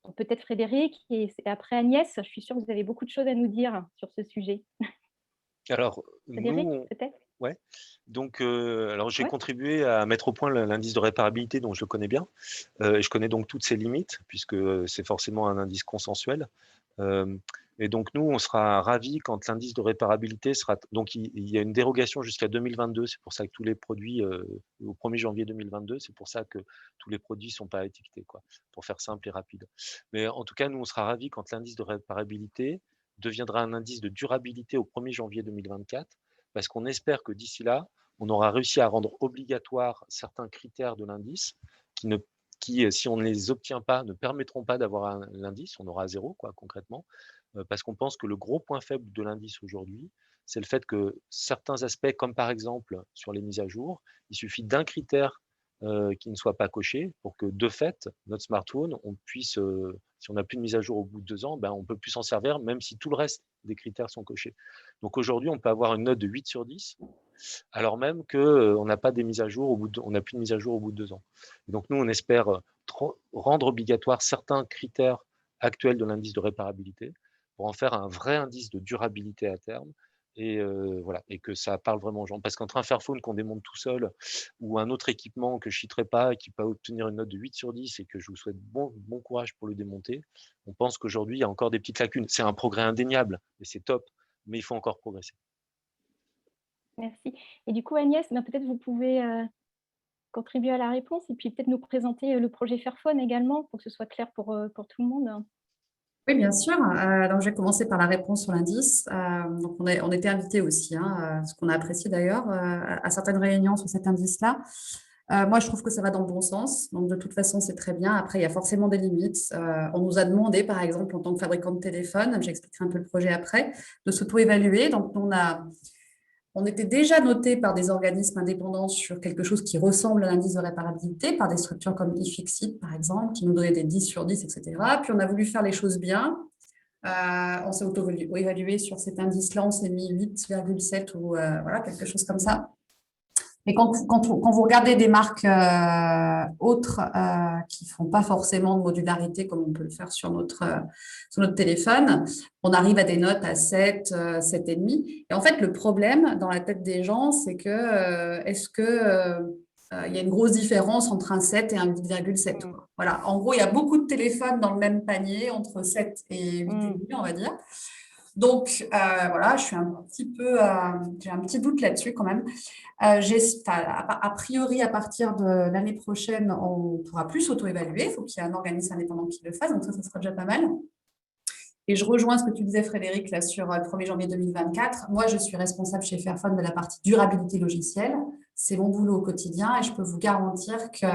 Donc, peut-être Frédéric et après Agnès, je suis sûre que vous avez beaucoup de choses à nous dire sur ce sujet.
Alors,
Frédéric,
nous,
peut-être?
ouais. Donc, alors j'ai contribué à mettre au point l'indice de réparabilité, dont je le connais bien. Et je connais donc toutes ses limites, puisque c'est forcément un indice consensuel. Et donc, nous, on sera ravis quand l'indice de réparabilité sera… Donc, il y a une dérogation jusqu'à 2022. C'est pour ça que tous les produits, au 1er janvier 2022, c'est pour ça que tous les produits ne sont pas étiquetés, quoi, pour faire simple et rapide. Mais en tout cas, nous, on sera ravis quand l'indice de réparabilité deviendra un indice de durabilité au 1er janvier 2024, parce qu'on espère que d'ici là, on aura réussi à rendre obligatoire certains critères de l'indice qui, si on ne les obtient pas, ne permettront pas d'avoir l'indice. On aura 0, quoi, concrètement, parce qu'on pense que le gros point faible de l'indice aujourd'hui, c'est le fait que certains aspects, comme par exemple sur les mises à jour, il suffit d'un critère qui ne soit pas coché pour que, de fait, notre smartphone, on puisse, si on n'a plus de mise à jour au bout de 2 ans, on ne peut plus s'en servir, même si tout le reste des critères sont cochés. Donc aujourd'hui, on peut avoir une note de 8 sur 10, alors même qu'on n'a pas des mises à jour on n'a plus de mise à jour au bout de 2 ans. Et donc nous, on espère rendre obligatoire certains critères actuels de l'indice de réparabilité pour en faire un vrai indice de durabilité à terme. Et voilà, et que ça parle vraiment aux gens. Parce qu'entre un Fairphone qu'on démonte tout seul ou un autre équipement que je ne citerai pas et qui peut obtenir une note de 8 sur 10 et que je vous souhaite bon courage pour le démonter, on pense qu'aujourd'hui, il y a encore des petites lacunes. C'est un progrès indéniable et c'est top, mais il faut encore progresser.
Merci. Et du coup, Agnès, peut-être vous pouvez contribuer à la réponse et puis peut-être nous présenter le projet Fairphone également pour que ce soit clair pour tout le monde.
Oui, bien sûr. Donc, je vais commencer par la réponse sur l'indice. Donc, on était invités aussi, ce qu'on a apprécié d'ailleurs, à certaines réunions sur cet indice-là. Moi, je trouve que ça va dans le bon sens. Donc, de toute façon, c'est très bien. Après, il y a forcément des limites. On nous a demandé, par exemple, en tant que fabricant de téléphone, j'expliquerai un peu le projet après, de s'auto-évaluer. Donc, on était déjà noté par des organismes indépendants sur quelque chose qui ressemble à l'indice de réparabilité, par des structures comme iFixit, par exemple, qui nous donnaient des 10 sur 10, etc. Puis, on a voulu faire les choses bien. On s'est auto-évalué sur cet indice-là. On s'est mis 8,7 ou voilà, quelque chose comme ça. Mais quand vous regardez des marques autres qui ne font pas forcément de modularité comme on peut le faire sur notre téléphone, on arrive à des notes à 7, 7,5. Et en fait, le problème dans la tête des gens, c'est que est-ce que il y a une grosse différence entre un 7 et un 8,7. Voilà. En gros, il y a beaucoup de téléphones dans le même panier, entre 7 et 8,5, on va dire. Donc, voilà, j'ai un petit doute là-dessus quand même. A priori, à partir de l'année prochaine, on ne pourra plus s'auto-évaluer. Il faut qu'il y ait un organisme indépendant qui le fasse. Donc, ça sera déjà pas mal. Et je rejoins ce que tu disais, Frédéric, là, sur le 1er janvier 2024. Moi, je suis responsable chez Fairphone de la partie durabilité logicielle. C'est mon boulot au quotidien et je peux vous garantir que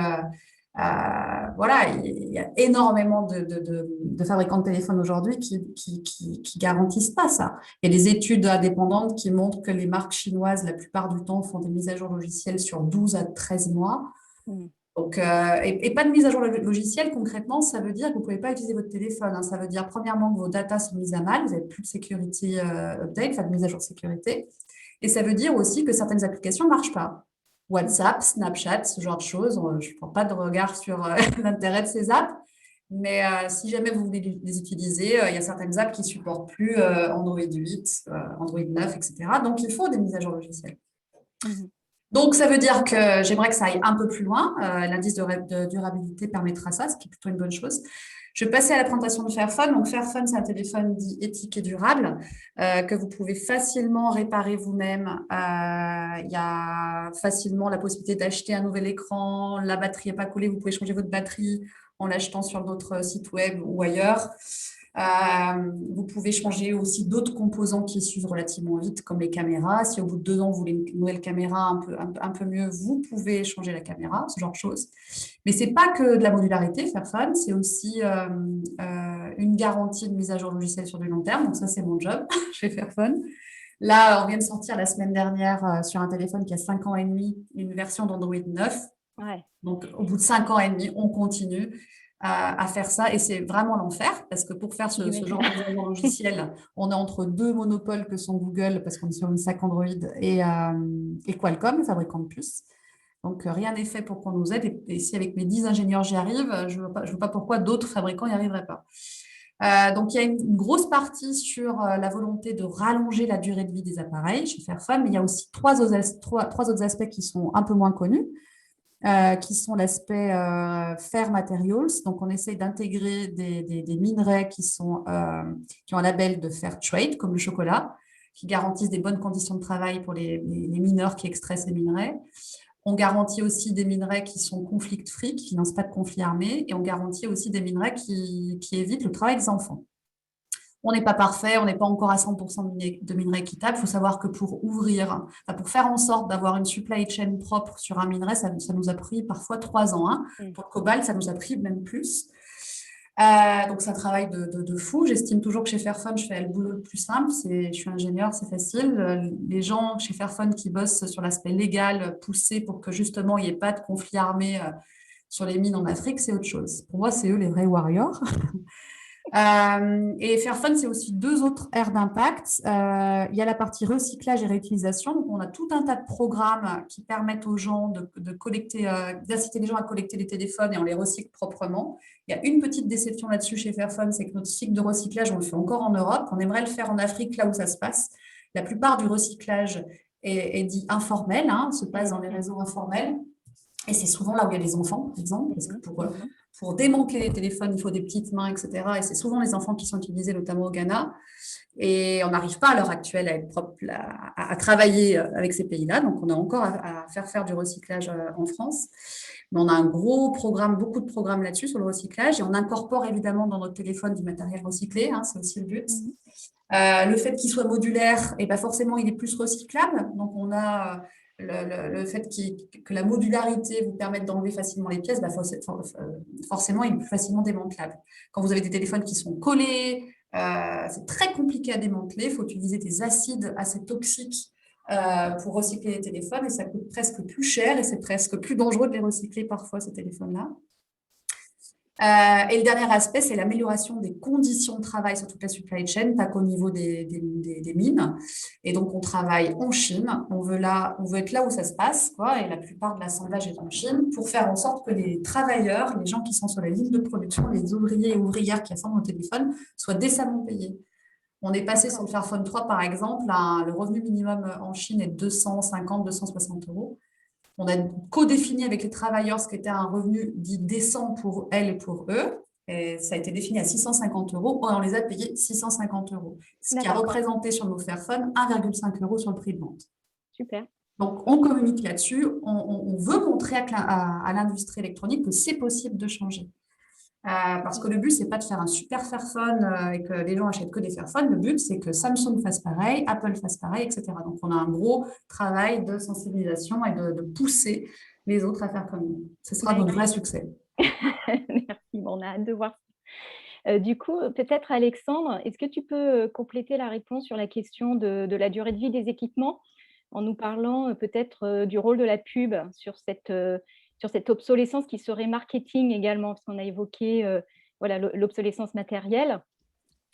voilà, il y a énormément de fabricants de téléphones aujourd'hui qui garantissent pas ça. Il y a des études indépendantes qui montrent que les marques chinoises, la plupart du temps, font des mises à jour logicielles sur 12 à 13 mois. Donc, et pas de mise à jour logicielle, concrètement, ça veut dire que vous ne pouvez pas utiliser votre téléphone. Ça veut dire, premièrement, que vos datas sont mises à mal, vous n'avez plus de security update, de mise à jour sécurité. Et ça veut dire aussi que certaines applications ne marchent pas. WhatsApp, Snapchat, ce genre de choses. Je ne prends pas de regard sur l'intérêt de ces apps. Mais si jamais vous voulez les utiliser, il y a certaines apps qui ne supportent plus Android 8, Android 9, etc. Donc, il faut des mises à jour logicielles. Donc, ça veut dire que j'aimerais que ça aille un peu plus loin. L'indice de durabilité permettra ça, ce qui est plutôt une bonne chose. Je vais passer à la présentation de Fairphone. Donc, Fairphone, c'est un téléphone dit éthique et durable que vous pouvez facilement réparer vous-même. Il y a facilement la possibilité d'acheter un nouvel écran. La batterie n'est pas coulée. Vous pouvez changer votre batterie en l'achetant sur d'autres sites web ou ailleurs. Vous pouvez changer aussi d'autres composants qui suivent relativement vite, comme les caméras. Si au bout de 2 ans, vous voulez une nouvelle caméra un peu mieux, vous pouvez changer la caméra, ce genre de choses. Mais ce n'est pas que de la modularité, Fairphone, c'est aussi une garantie de mise à jour logicielle sur du long terme. Donc ça, c'est mon job chez Fairphone. Là, on vient de sortir la semaine dernière sur un téléphone qui a 5 ans et demi, une version d'Android 9.
Ouais.
Donc, au bout de 5 ans et demi, on continue à faire ça. Et c'est vraiment l'enfer, parce que pour faire ce genre de logiciel, on est entre 2 monopoles que sont Google, parce qu'on est sur une stack Android, et Qualcomm, le fabricant de puces. Donc, rien n'est fait pour qu'on nous aide. Et si avec mes 10 ingénieurs j'y arrive, je ne vois pas pourquoi d'autres fabricants n'y arriveraient pas. Donc, il y a une grosse partie sur la volonté de rallonger la durée de vie des appareils chez Fairphone, mais il y a aussi trois autres aspects qui sont un peu moins connus. Qui sont l'aspect Fair Materials. Donc, on essaye d'intégrer des minerais qui ont un label de Fair Trade, comme le chocolat, qui garantissent des bonnes conditions de travail pour les mineurs qui extraient ces minerais. On garantit aussi des minerais qui sont conflict-free, qui ne financent pas de conflits armés, et on garantit aussi des minerais qui évitent le travail des enfants. On n'est pas parfait, on n'est pas encore à 100% de minerais équitables. Il faut savoir que pour faire en sorte d'avoir une supply chain propre sur un minerai, ça nous a pris parfois 3 ans. Hein. Pour le cobalt, ça nous a pris même plus. Donc, c'est un travail de fou. J'estime toujours que chez Fairphone, je fais le boulot le plus simple. Je suis ingénieur, c'est facile. Les gens chez Fairphone qui bossent sur l'aspect légal, poussé pour que justement, il n'y ait pas de conflit armé sur les mines en Afrique, c'est autre chose. Pour moi, c'est eux les vrais warriors. Et Fairphone, c'est aussi 2 autres aires d'impact. Il y a la partie recyclage et réutilisation. Donc, on a tout un tas de programmes qui permettent aux gens de collecter, d'inciter les gens à collecter les téléphones et on les recycle proprement. Il y a une petite déception là-dessus chez Fairphone, c'est que notre cycle de recyclage, on le fait encore en Europe. On aimerait le faire en Afrique, là où ça se passe. La plupart du recyclage est dit informel, se passe dans les réseaux informels. Et c'est souvent là où il y a des enfants, par exemple, parce que pour démanteler les téléphones, il faut des petites mains, etc. Et c'est souvent les enfants qui sont utilisés, notamment au Ghana. Et on n'arrive pas à l'heure actuelle à travailler avec ces pays-là. Donc, on a encore à faire du recyclage en France. Mais on a un gros programme, beaucoup de programmes là-dessus sur le recyclage. Et on incorpore évidemment dans notre téléphone du matériel recyclé. C'est aussi le but. Le fait qu'il soit modulaire, forcément, il est plus recyclable. Donc, on a... Le fait que la modularité vous permette d'enlever facilement les pièces, forcément, il est plus facilement démantelable. Quand vous avez des téléphones qui sont collés, c'est très compliqué à démanteler. Il faut utiliser des acides assez toxiques pour recycler les téléphones et ça coûte presque plus cher et c'est presque plus dangereux de les recycler parfois, ces téléphones-là. Et le dernier aspect, c'est l'amélioration des conditions de travail sur toute la supply chain, pas qu'au niveau des mines. Et donc, on travaille en Chine. On veut être là où ça se passe, et la plupart de l'assemblage est en Chine, pour faire en sorte que les travailleurs, les gens qui sont sur la ligne de production, les ouvriers et ouvrières qui assemblent nos téléphones, soient décemment payés. On est passé sur le Fairphone 3, par exemple, le revenu minimum en Chine est de 250, 260 euros. On a co-défini avec les travailleurs ce qui était un revenu dit décent pour elles et pour eux. Et ça a été défini à 650 euros. On les a payés 650 euros. Ce qui a représenté sur nos Fairphone 1,5 € sur le prix de vente.
Super.
Donc, on communique là-dessus. On veut montrer à l'industrie électronique que c'est possible de changer. Parce que le but, ce n'est pas de faire un super Fairphone et que les gens achètent que des Fairphones. Le but, c'est que Samsung fasse pareil, Apple fasse pareil, etc. Donc, on a un gros travail de sensibilisation et de pousser les autres à faire comme nous. Ce sera notre vrai succès.
Merci, on a hâte de voir. Du coup, peut-être Alexandre, est-ce que tu peux compléter la réponse sur la question de la durée de vie des équipements en nous parlant peut-être du rôle de la pub sur cette obsolescence qui serait marketing également, parce qu'on a évoqué l'obsolescence matérielle.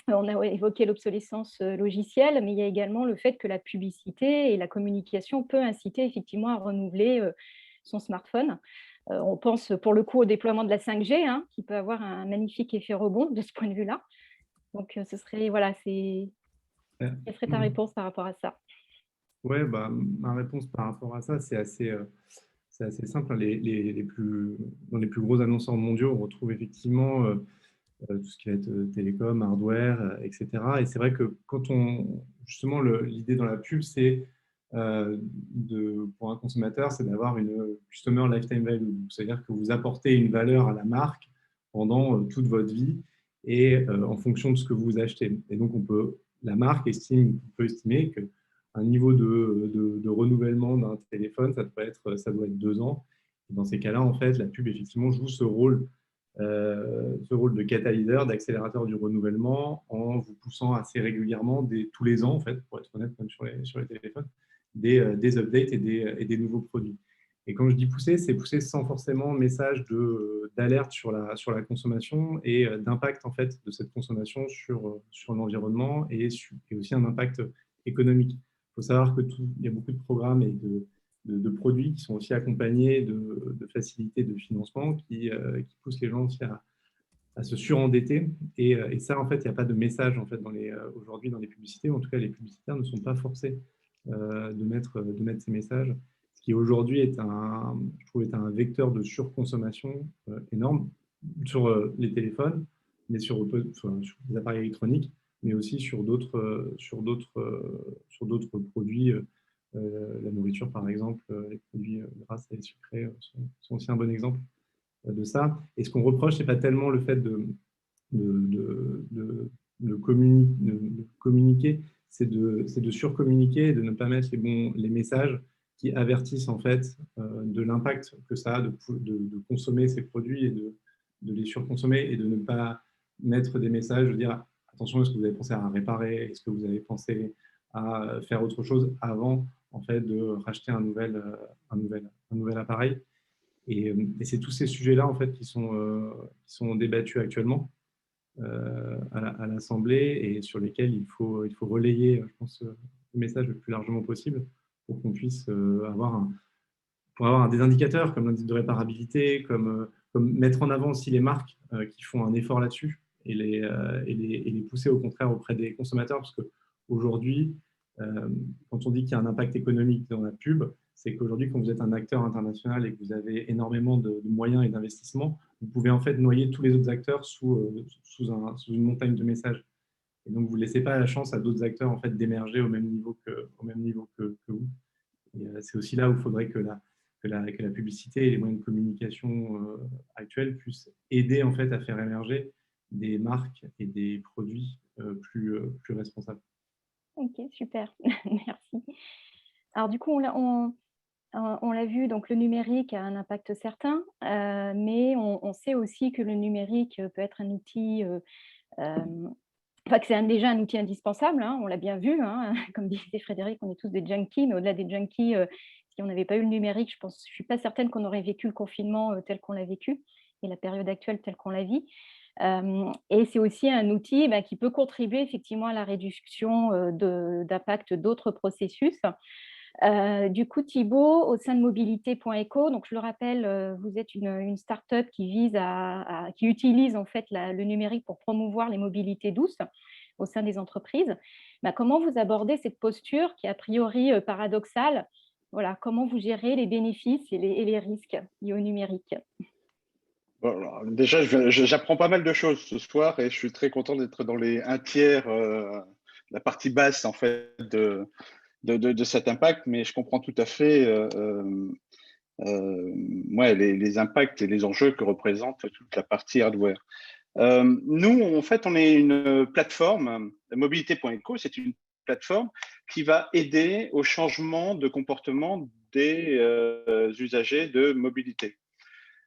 On a évoqué l'obsolescence logicielle, mais il y a également le fait que la publicité et la communication peut inciter effectivement à renouveler son smartphone. On pense pour le coup au déploiement de la 5G, hein, qui peut avoir un magnifique effet rebond de ce point de vue-là. Donc, ce serait, voilà, quelle serait ta réponse par rapport à ça?
Ouais, bah, ma réponse par rapport à ça, c'est assez simple. Hein. Dans les plus gros annonceurs mondiaux, on retrouve effectivement tout ce qui va être télécom, hardware, etc. Et c'est vrai que justement, l'idée dans la pub, c'est pour un consommateur, c'est d'avoir une customer lifetime value. C'est-à-dire que vous apportez une valeur à la marque pendant toute votre vie et en fonction de ce que vous achetez. Et donc, la marque peut estimer qu'un niveau de renouvellement d'un téléphone, ça doit être 2 ans. Et dans ces cas-là, en fait, la pub, effectivement, joue ce rôle de catalyseur, d'accélérateur du renouvellement en vous poussant assez régulièrement, tous les ans, en fait, pour être honnête, même sur les téléphones, des updates et des nouveaux produits. Et quand je dis pousser, c'est pousser sans forcément message d'alerte sur la consommation et d'impact en fait, de cette consommation sur l'environnement et aussi un impact économique. Il faut savoir qu'il y a beaucoup de programmes et de produits qui sont aussi accompagnés de facilités de financement qui poussent les gens aussi à se surendetter. Et ça, en fait, il n'y a pas de message en fait, aujourd'hui dans les publicités. En tout cas, les publicitaires ne sont pas forcés de mettre ces messages, ce qui aujourd'hui je trouve, est un vecteur de surconsommation énorme sur les téléphones, mais sur les appareils électroniques, mais aussi sur d'autres produits. La nourriture, par exemple, les produits gras et sucrés sont aussi un bon exemple de ça. Et ce qu'on reproche, ce n'est pas tellement le fait de communiquer, c'est de surcommuniquer et de ne pas mettre les messages qui avertissent en fait de l'impact que ça a de consommer ces produits et de les surconsommer et de ne pas mettre des messages, de dire attention, est-ce que vous avez pensé à réparer, est-ce que vous avez pensé à faire autre chose avant en fait de racheter un nouvel appareil. Et c'est tous ces sujets-là en fait qui sont débattus actuellement à l'Assemblée et sur lesquels il faut relayer, je pense, le message le plus largement possible pour qu'on puisse avoir des indicateurs comme l'indice de réparabilité, comme mettre en avant aussi les marques qui font un effort là-dessus et les pousser au contraire auprès des consommateurs parce qu'aujourd'hui, quand on dit qu'il y a un impact économique dans la pub, c'est qu'aujourd'hui, quand vous êtes un acteur international et que vous avez énormément de moyens et d'investissements, vous pouvez en fait noyer tous les autres acteurs sous une montagne de messages. Et donc, vous ne laissez pas la chance à d'autres acteurs en fait, d'émerger au même niveau que vous. Et c'est aussi là où il faudrait que la publicité et les moyens de communication actuels puissent aider en fait, à faire émerger des marques et des produits plus responsables.
Ok, super, merci. Alors du coup, on l'a vu, donc le numérique a un impact certain, mais on sait aussi que le numérique peut être un outil, que c'est déjà un outil indispensable, hein, on l'a bien vu, hein, comme disait Frédéric, on est tous des junkies, mais au-delà des junkies, si on n'avait pas eu le numérique, je ne suis pas certaine qu'on aurait vécu le confinement tel qu'on l'a vécu et la période actuelle telle qu'on la vit. Et c'est aussi un outil qui peut contribuer effectivement à la réduction d'impact d'autres processus. Du coup, Thibaut, au sein de mobilité.eco, donc je le rappelle, vous êtes une start-up qui qui utilise en fait le numérique pour promouvoir les mobilités douces au sein des entreprises. Comment vous abordez cette posture qui est a priori paradoxale? Voilà, comment vous gérez les bénéfices et les risques liés au numérique?
Bon, alors, déjà, j'apprends pas mal de choses ce soir et je suis très content d'être dans les 1/3, la partie basse en fait de cet impact, mais je comprends tout à fait les impacts et les enjeux que représente toute la partie hardware. Nous, en fait, on est une plateforme, mobilité.eco, c'est une plateforme qui va aider au changement de comportement des usagers de mobilité.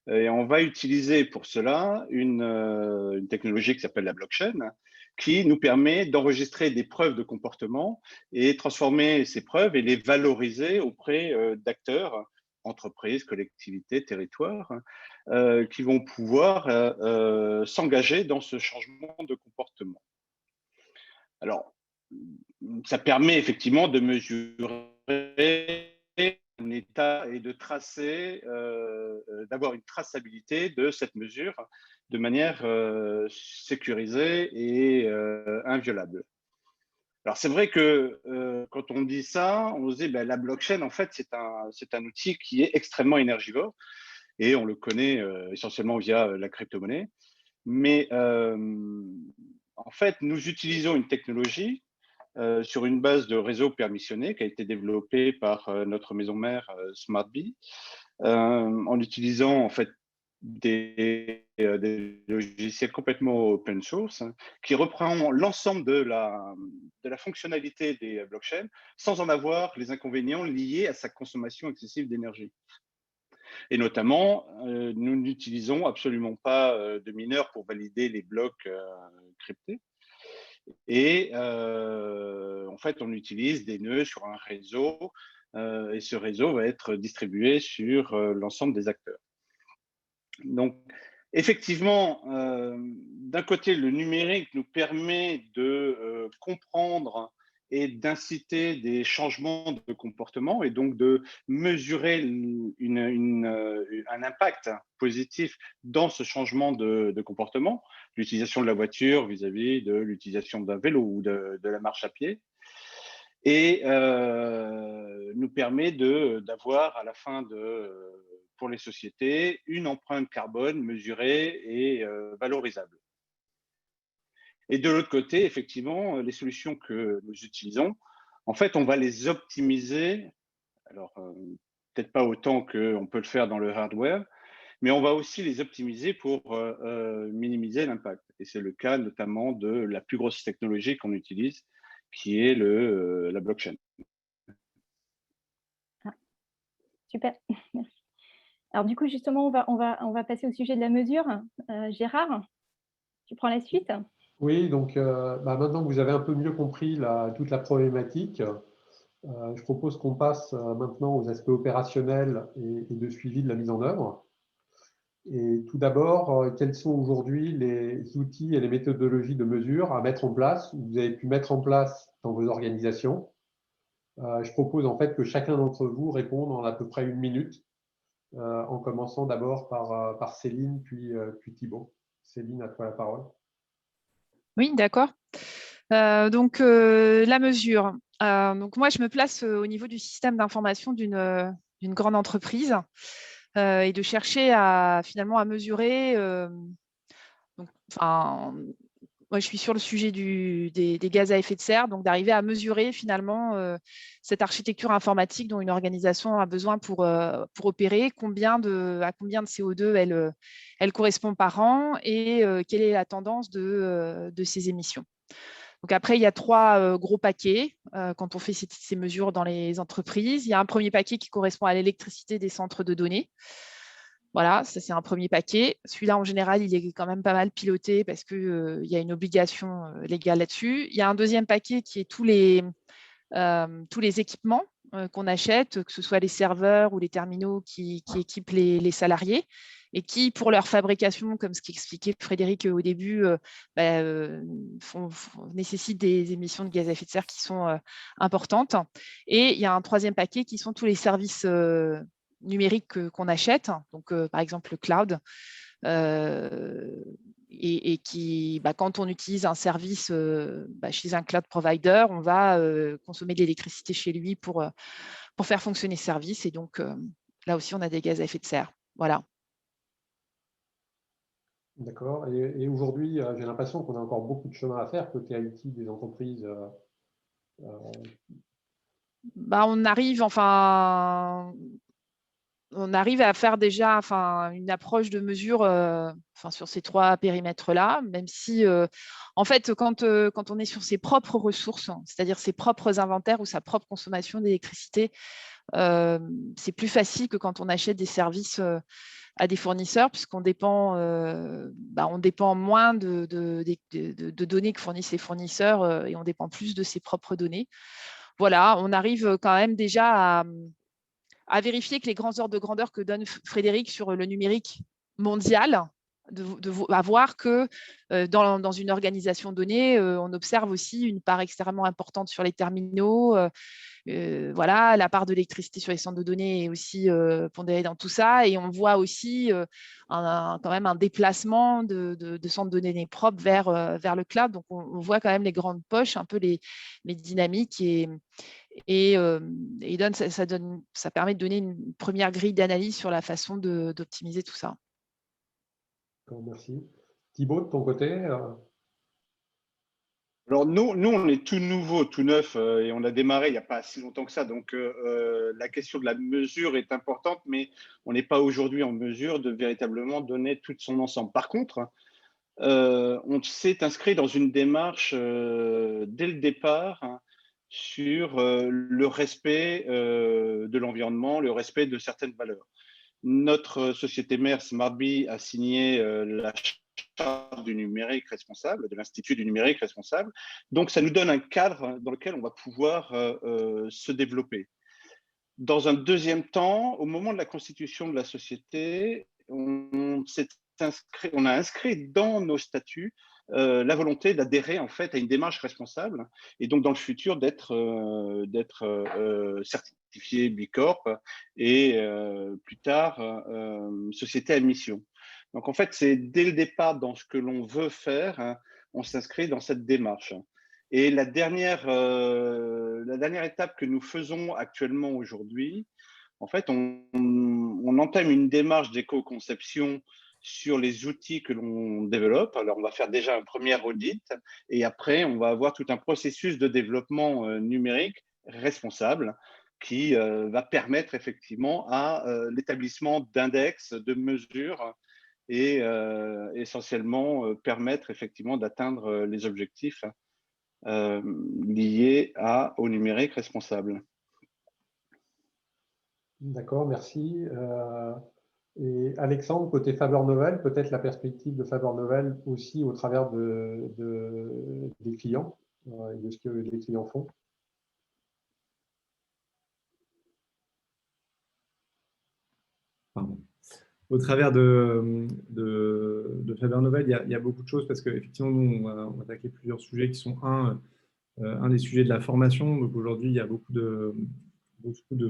Et on va utiliser pour cela une technologie qui s'appelle la blockchain, qui nous permet d'enregistrer des preuves de comportement et transformer ces preuves et les valoriser auprès d'acteurs, entreprises, collectivités, territoires, qui vont pouvoir s'engager dans ce changement de comportement. Alors, ça permet effectivement de mesurer un état et de tracer, d'avoir une traçabilité de cette mesure de manière sécurisée et inviolable. Alors, c'est vrai que quand on dit ça, on se dit ben, la blockchain, en fait, c'est un outil qui est extrêmement énergivore et on le connaît essentiellement via la crypto-monnaie. Mais en fait, nous utilisons une technologie sur une base de réseau permissionné qui a été développée par notre maison mère SmartBee, en utilisant en fait des logiciels complètement open source qui reprend l'ensemble de la fonctionnalité des blockchains sans en avoir les inconvénients liés à sa consommation excessive d'énergie. Et notamment, nous n'utilisons absolument pas de mineurs pour valider les blocs cryptés. Et en fait, on utilise des nœuds sur un réseau et ce réseau va être distribué sur l'ensemble des acteurs. Donc, effectivement, d'un côté, le numérique nous permet de comprendre et d'inciter des changements de comportement et donc de mesurer un impact positif dans ce changement de comportement, l'utilisation de la voiture vis-à-vis de l'utilisation d'un vélo ou de la marche à pied, et nous permet d'avoir à la fin pour les sociétés une empreinte carbone mesurée et valorisable. Et de l'autre côté, effectivement, les solutions que nous utilisons, en fait, on va les optimiser, alors peut-être pas autant qu'on peut le faire dans le hardware, mais on va aussi les optimiser pour minimiser l'impact. Et c'est le cas notamment de la plus grosse technologie qu'on utilise, qui est la blockchain.
Ah, super, merci. Alors du coup, justement, on va passer au sujet de la mesure. Gérard, tu prends la suite?
Oui, donc maintenant que vous avez un peu mieux compris toute la problématique, je propose qu'on passe maintenant aux aspects opérationnels et de suivi de la mise en œuvre. Et tout d'abord, quels sont aujourd'hui les outils et les méthodologies de mesure à mettre en place, ou vous avez pu mettre en place dans vos organisations? Je propose en fait que chacun d'entre vous réponde en à peu près 1 minute, en commençant d'abord par Céline, puis Thibaut. Céline, à toi la parole.
Oui, d'accord. Donc, la mesure. Donc, moi, je me place au niveau du système d'information d'une grande entreprise et de chercher finalement à mesurer. Moi, je suis sur le sujet des gaz à effet de serre, donc d'arriver à mesurer finalement cette architecture informatique dont une organisation a besoin pour opérer, à combien de CO2 elle correspond par an et quelle est la tendance de ces émissions. Donc après, il y a 3 gros paquets quand on fait ces mesures dans les entreprises. Il y a un premier paquet qui correspond à l'électricité des centres de données. Voilà, ça c'est un premier paquet. Celui-là, en général, il est quand même pas mal piloté parce qu'il y a une obligation légale là-dessus. Il y a un deuxième paquet qui est tous les équipements qu'on achète, que ce soit les serveurs ou les terminaux qui équipent les salariés et qui, pour leur fabrication, comme ce qu'expliquait Frédéric au début, nécessitent des émissions de gaz à effet de serre qui sont importantes. Et il y a un troisième paquet qui sont tous les services numériques qu'on achète, donc par exemple le cloud, et qui, quand on utilise un service chez un cloud provider, on va consommer de l'électricité chez lui pour faire fonctionner ce service. Et donc, là aussi, on a des gaz à effet de serre. Voilà.
D'accord. Et aujourd'hui, j'ai l'impression qu'on a encore beaucoup de chemin à faire côté IT des entreprises.
On arrive à faire déjà une approche de mesure sur ces 3 périmètres-là, même si, en fait, quand on est sur ses propres ressources, c'est-à-dire ses propres inventaires ou sa propre consommation d'électricité, c'est plus facile que quand on achète des services à des fournisseurs, puisqu'on dépend, on dépend moins de données que fournissent les fournisseurs et on dépend plus de ses propres données. Voilà, on arrive quand même déjà à vérifier que les grands ordres de grandeur que donne Frédéric sur le numérique mondial à voir que dans une organisation donnée, on observe aussi une part extrêmement importante sur les terminaux. Voilà, la part de l'électricité sur les centres de données est aussi pondérée dans tout ça. Et on voit aussi quand même un déplacement de centres de données propres vers le cloud. Donc, on voit quand même les grandes poches, un peu les dynamiques. Ça permet de donner une première grille d'analyse sur la façon d'optimiser tout ça.
Merci. Thibaut, de ton côté
Alors, nous, on est tout nouveau, tout neuf, et on a démarré il n'y a pas si longtemps que ça. Donc, la question de la mesure est importante, mais on n'est pas aujourd'hui en mesure de véritablement donner tout son ensemble. Par contre, on s'est inscrit dans une démarche dès le départ sur le respect de l'environnement, le respect de certaines valeurs. Notre société mère SmartBee a signé la charte du numérique responsable, de l'Institut du numérique responsable. Donc, ça nous donne un cadre dans lequel on va pouvoir se développer. Dans un deuxième temps, au moment de la constitution de la société, on a inscrit dans nos statuts la volonté d'adhérer en fait à une démarche responsable et donc dans le futur d'être certifié Bicorp et plus tard société à mission. Donc en fait, c'est dès le départ dans ce que l'on veut faire, hein, on s'inscrit dans cette démarche. Et la dernière étape que nous faisons actuellement aujourd'hui, en fait, on entame une démarche d'éco-conception sur les outils que l'on développe. Alors, on va faire déjà un premier audit et après, on va avoir tout un processus de développement numérique responsable qui va permettre effectivement à l'établissement d'index, de mesures et essentiellement permettre effectivement d'atteindre les objectifs liés au numérique responsable.
D'accord, merci. Et Alexandre, côté Faber Novel, peut-être la perspective de Faber Novel aussi au travers des clients et de ce que les clients font.
Pardon. Au travers de Faber Novel, il y a beaucoup de choses parce qu'effectivement, nous, on va attaquer plusieurs sujets qui sont un des sujets de la formation. Donc aujourd'hui, il y a beaucoup de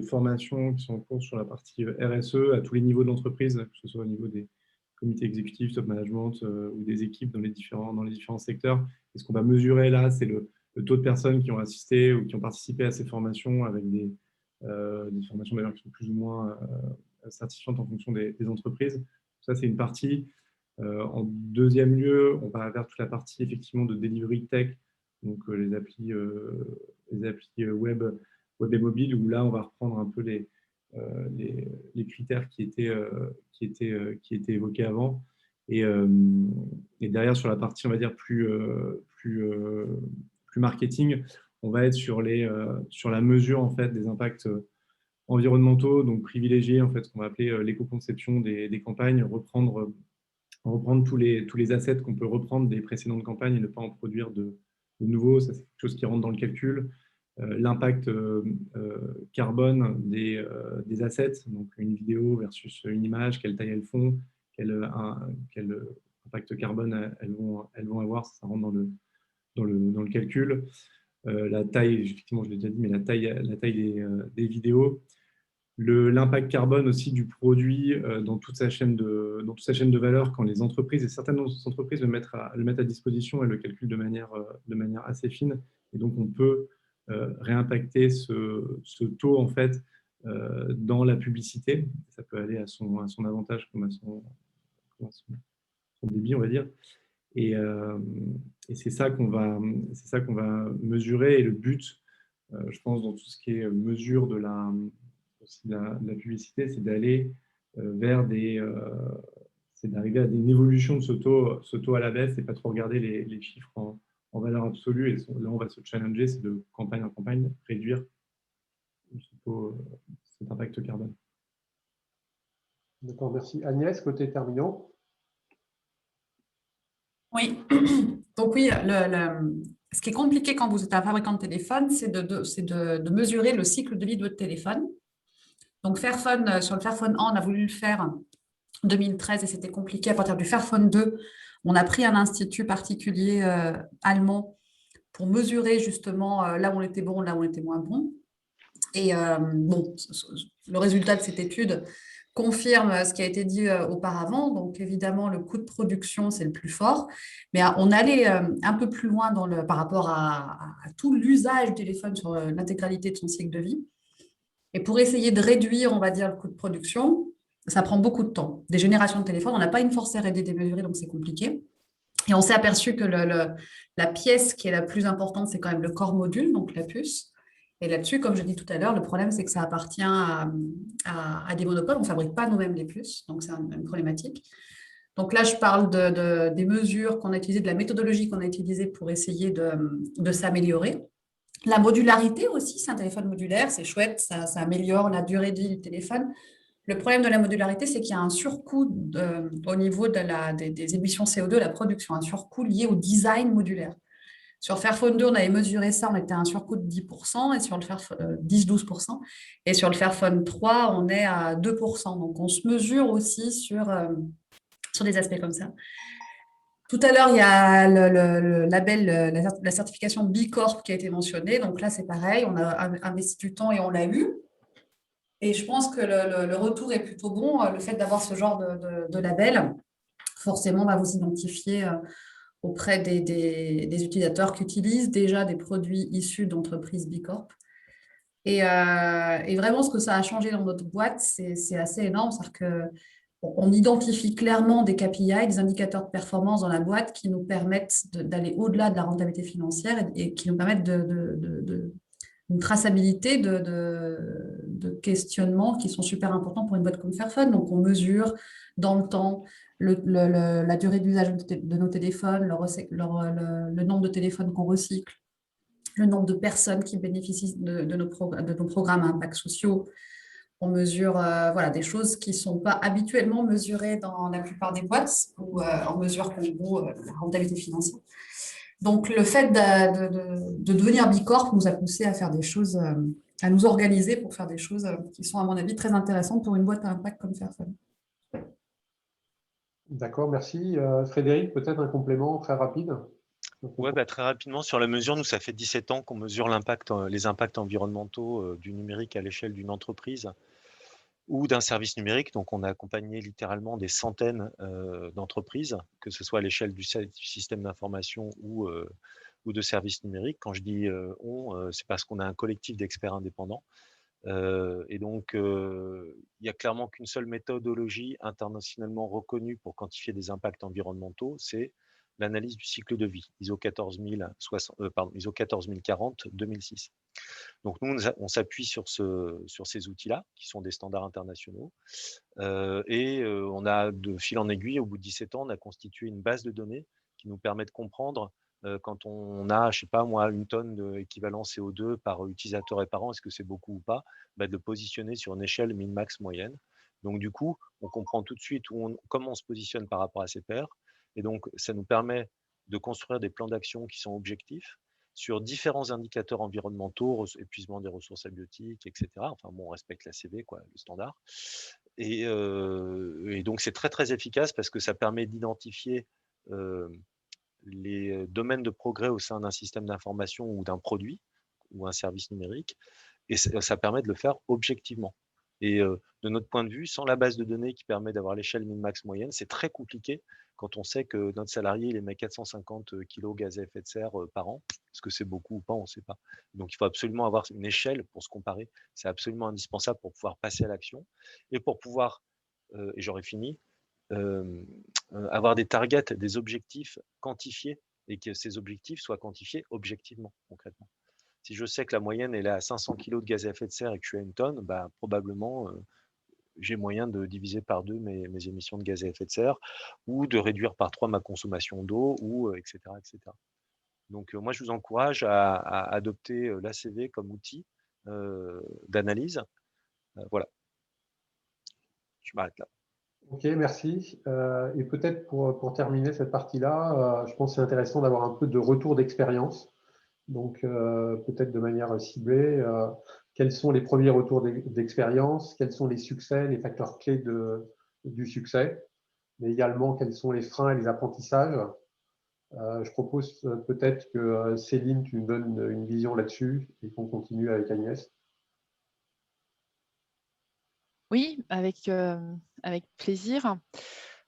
formations qui sont en cours sur la partie RSE à tous les niveaux de l'entreprise, que ce soit au niveau des comités exécutifs, top management ou des équipes dans les différents secteurs. Et ce qu'on va mesurer là, c'est le taux de personnes qui ont assisté ou qui ont participé à ces formations avec des formations d'ailleurs qui sont plus ou moins certifiantes en fonction des entreprises. Ça, c'est une partie. En deuxième lieu, on va vers toute la partie effectivement de delivery tech, donc les applis web et mobile, où là, on va reprendre un peu les critères qui étaient évoqués avant. Et derrière, sur la partie, on va dire, plus marketing, on va être sur la mesure en fait, des impacts environnementaux, donc privilégier en fait, ce qu'on va appeler l'éco-conception des campagnes, reprendre tous les assets qu'on peut reprendre des précédentes campagnes et ne pas en produire de nouveaux. Ça, c'est quelque chose qui rentre dans le calcul. L'impact carbone des assets, donc une vidéo versus une image, quelle taille elles font, quel impact carbone elles vont avoir, ça rentre dans le calcul. La taille, effectivement, je l'ai déjà dit, mais la taille des vidéos. L'impact carbone aussi du produit dans toute sa chaîne de valeur, quand les entreprises, et certaines entreprises le mettent à disposition et le calculent de manière assez fine. Et donc, on peut réimpacter ce taux en fait dans la publicité. Ça peut aller à son avantage comme à son débit, on va dire. Et c'est ça qu'on va mesurer. Et le but, je pense, dans tout ce qui est mesure de la publicité, c'est d'aller c'est d'arriver à une évolution de ce taux à la baisse et pas trop regarder les chiffres en valeur absolue. Et là, on va se challenger, c'est de campagne en campagne, réduire cet impact carbone.
D'accord, merci. Agnès, côté terminaux.
Oui, donc oui, ce qui est compliqué quand vous êtes un fabricant de téléphone, c'est de mesurer le cycle de vie de votre téléphone. Donc Fairphone, sur le Fairphone 1, on a voulu le faire 2013 et c'était compliqué. À partir du Fairphone 2, on a pris un institut particulier allemand pour mesurer justement là où on était bon, là où on était moins bon. Et bon, le résultat de cette étude confirme ce qui a été dit auparavant. Donc, évidemment, le coût de production, c'est le plus fort. Mais on allait un peu plus loin par rapport à tout l'usage du téléphone sur l'intégralité de son cycle de vie. Et pour essayer de réduire, on va dire, le coût de production, ça prend beaucoup de temps. Des générations de téléphones, on n'a pas une force R&D démesurée, donc c'est compliqué. Et on s'est aperçu que la pièce qui est la plus importante, c'est quand même le corps module, donc la puce. Et là-dessus, comme je dis tout à l'heure, le problème, c'est que ça appartient à des monopoles. On ne fabrique pas nous-mêmes les puces, donc c'est une problématique. Donc là, je parle des mesures qu'on a utilisées, de la méthodologie qu'on a utilisée pour essayer de s'améliorer. La modularité aussi, c'est un téléphone modulaire, c'est chouette, ça améliore la durée de vie du téléphone. Le problème de la modularité, c'est qu'il y a un surcoût au niveau des émissions CO2, la production, un surcoût lié au design modulaire. Sur Fairphone 2, on avait mesuré ça, on était à un surcoût de 10%, et sur le 10-12%. Et sur le Fairphone 3, on est à 2%. Donc, on se mesure aussi sur des aspects comme ça. Tout à l'heure, il y a le label, la certification B Corp qui a été mentionnée. Donc là, c'est pareil, on a investi du temps et on l'a eu. Et je pense que le retour est plutôt bon. Le fait d'avoir ce genre de label, forcément, va vous identifier auprès des utilisateurs qui utilisent déjà des produits issus d'entreprises B Corp. Et vraiment, ce que ça a changé dans notre boîte, c'est assez énorme. C'est-à-dire qu'on identifie clairement des KPI, des indicateurs de performance dans la boîte qui nous permettent d'aller au-delà de la rentabilité financière et qui nous permettent une traçabilité de questionnements qui sont super importants pour une boîte comme Fairphone. Donc, on mesure dans le temps la durée d'usage de nos téléphones, le nombre de téléphones qu'on recycle, le nombre de personnes qui bénéficient de nos programmes à impact sociaux. On mesure voilà, des choses qui ne sont pas habituellement mesurées dans la plupart des boîtes, où on mesure en gros la rentabilité financière. Donc, le fait de devenir B Corp nous a poussé à faire des choses, à nous organiser pour faire des choses qui sont, à mon avis, très intéressantes pour une boîte à impact comme Fairphone.
D'accord, merci. Frédéric, peut-être un complément très rapide?
Ouais, très rapidement, sur la mesure, nous, ça fait 17 ans qu'on mesure les impacts environnementaux du numérique à l'échelle d'une entreprise ou d'un service numérique. Donc, on a accompagné littéralement des centaines d'entreprises, que ce soit à l'échelle du système d'information ou de services numériques. Quand je dis c'est parce qu'on a un collectif d'experts indépendants. Et donc, il n'y a clairement qu'une seule méthodologie internationalement reconnue pour quantifier des impacts environnementaux, c'est l'analyse du cycle de vie, ISO 14040 2006. Donc, nous, on s'appuie sur ces outils-là, qui sont des standards internationaux. Et on a, de fil en aiguille, au bout de 17 ans, on a constitué une base de données qui nous permet de comprendre quand on a, je ne sais pas moi, 1 tonne d'équivalent CO2 par utilisateur et par an, est-ce que c'est beaucoup ou pas, de le positionner sur une échelle min-max moyenne. Donc, du coup, on comprend tout de suite comment on se positionne par rapport à ses pairs. Et donc, ça nous permet de construire des plans d'action qui sont objectifs sur différents indicateurs environnementaux, épuisement des ressources abiotiques, etc. Enfin, bon, on respecte la CV, quoi, le standard. Et donc, c'est très, très efficace parce que ça permet d'identifier les domaines de progrès au sein d'un système d'information ou d'un produit ou un service numérique. Et ça permet de le faire objectivement. Et de notre point de vue, sans la base de données qui permet d'avoir l'échelle min-max moyenne, c'est très compliqué quand on sait que notre salarié il émet 450 kg gaz à effet de serre par an. Est-ce que c'est beaucoup ou pas, on ne sait pas. Donc, il faut absolument avoir une échelle pour se comparer. C'est absolument indispensable pour pouvoir passer à l'action et pour pouvoir, et j'aurai fini, avoir des targets, des objectifs quantifiés et que ces objectifs soient quantifiés objectivement, concrètement. Si je sais que la moyenne est là à 500 kg de gaz à effet de serre et que je suis à 1 tonne, probablement j'ai moyen de diviser par 2 mes émissions de gaz à effet de serre ou de réduire par 3 ma consommation d'eau, ou etc., etc. Donc, moi, je vous encourage à adopter l'ACV comme outil d'analyse. Voilà. Je m'arrête là.
Ok, merci. Et peut-être pour terminer cette partie-là, je pense que c'est intéressant d'avoir un peu de retour d'expérience. Donc, peut-être de manière ciblée, quels sont les premiers retours d'expérience, quels sont les succès, les facteurs clés de du succès, mais également quels sont les freins et les apprentissages. Je propose peut-être que Céline, tu nous donnes une vision là-dessus et qu'on continue avec Agnès.
Oui, avec plaisir.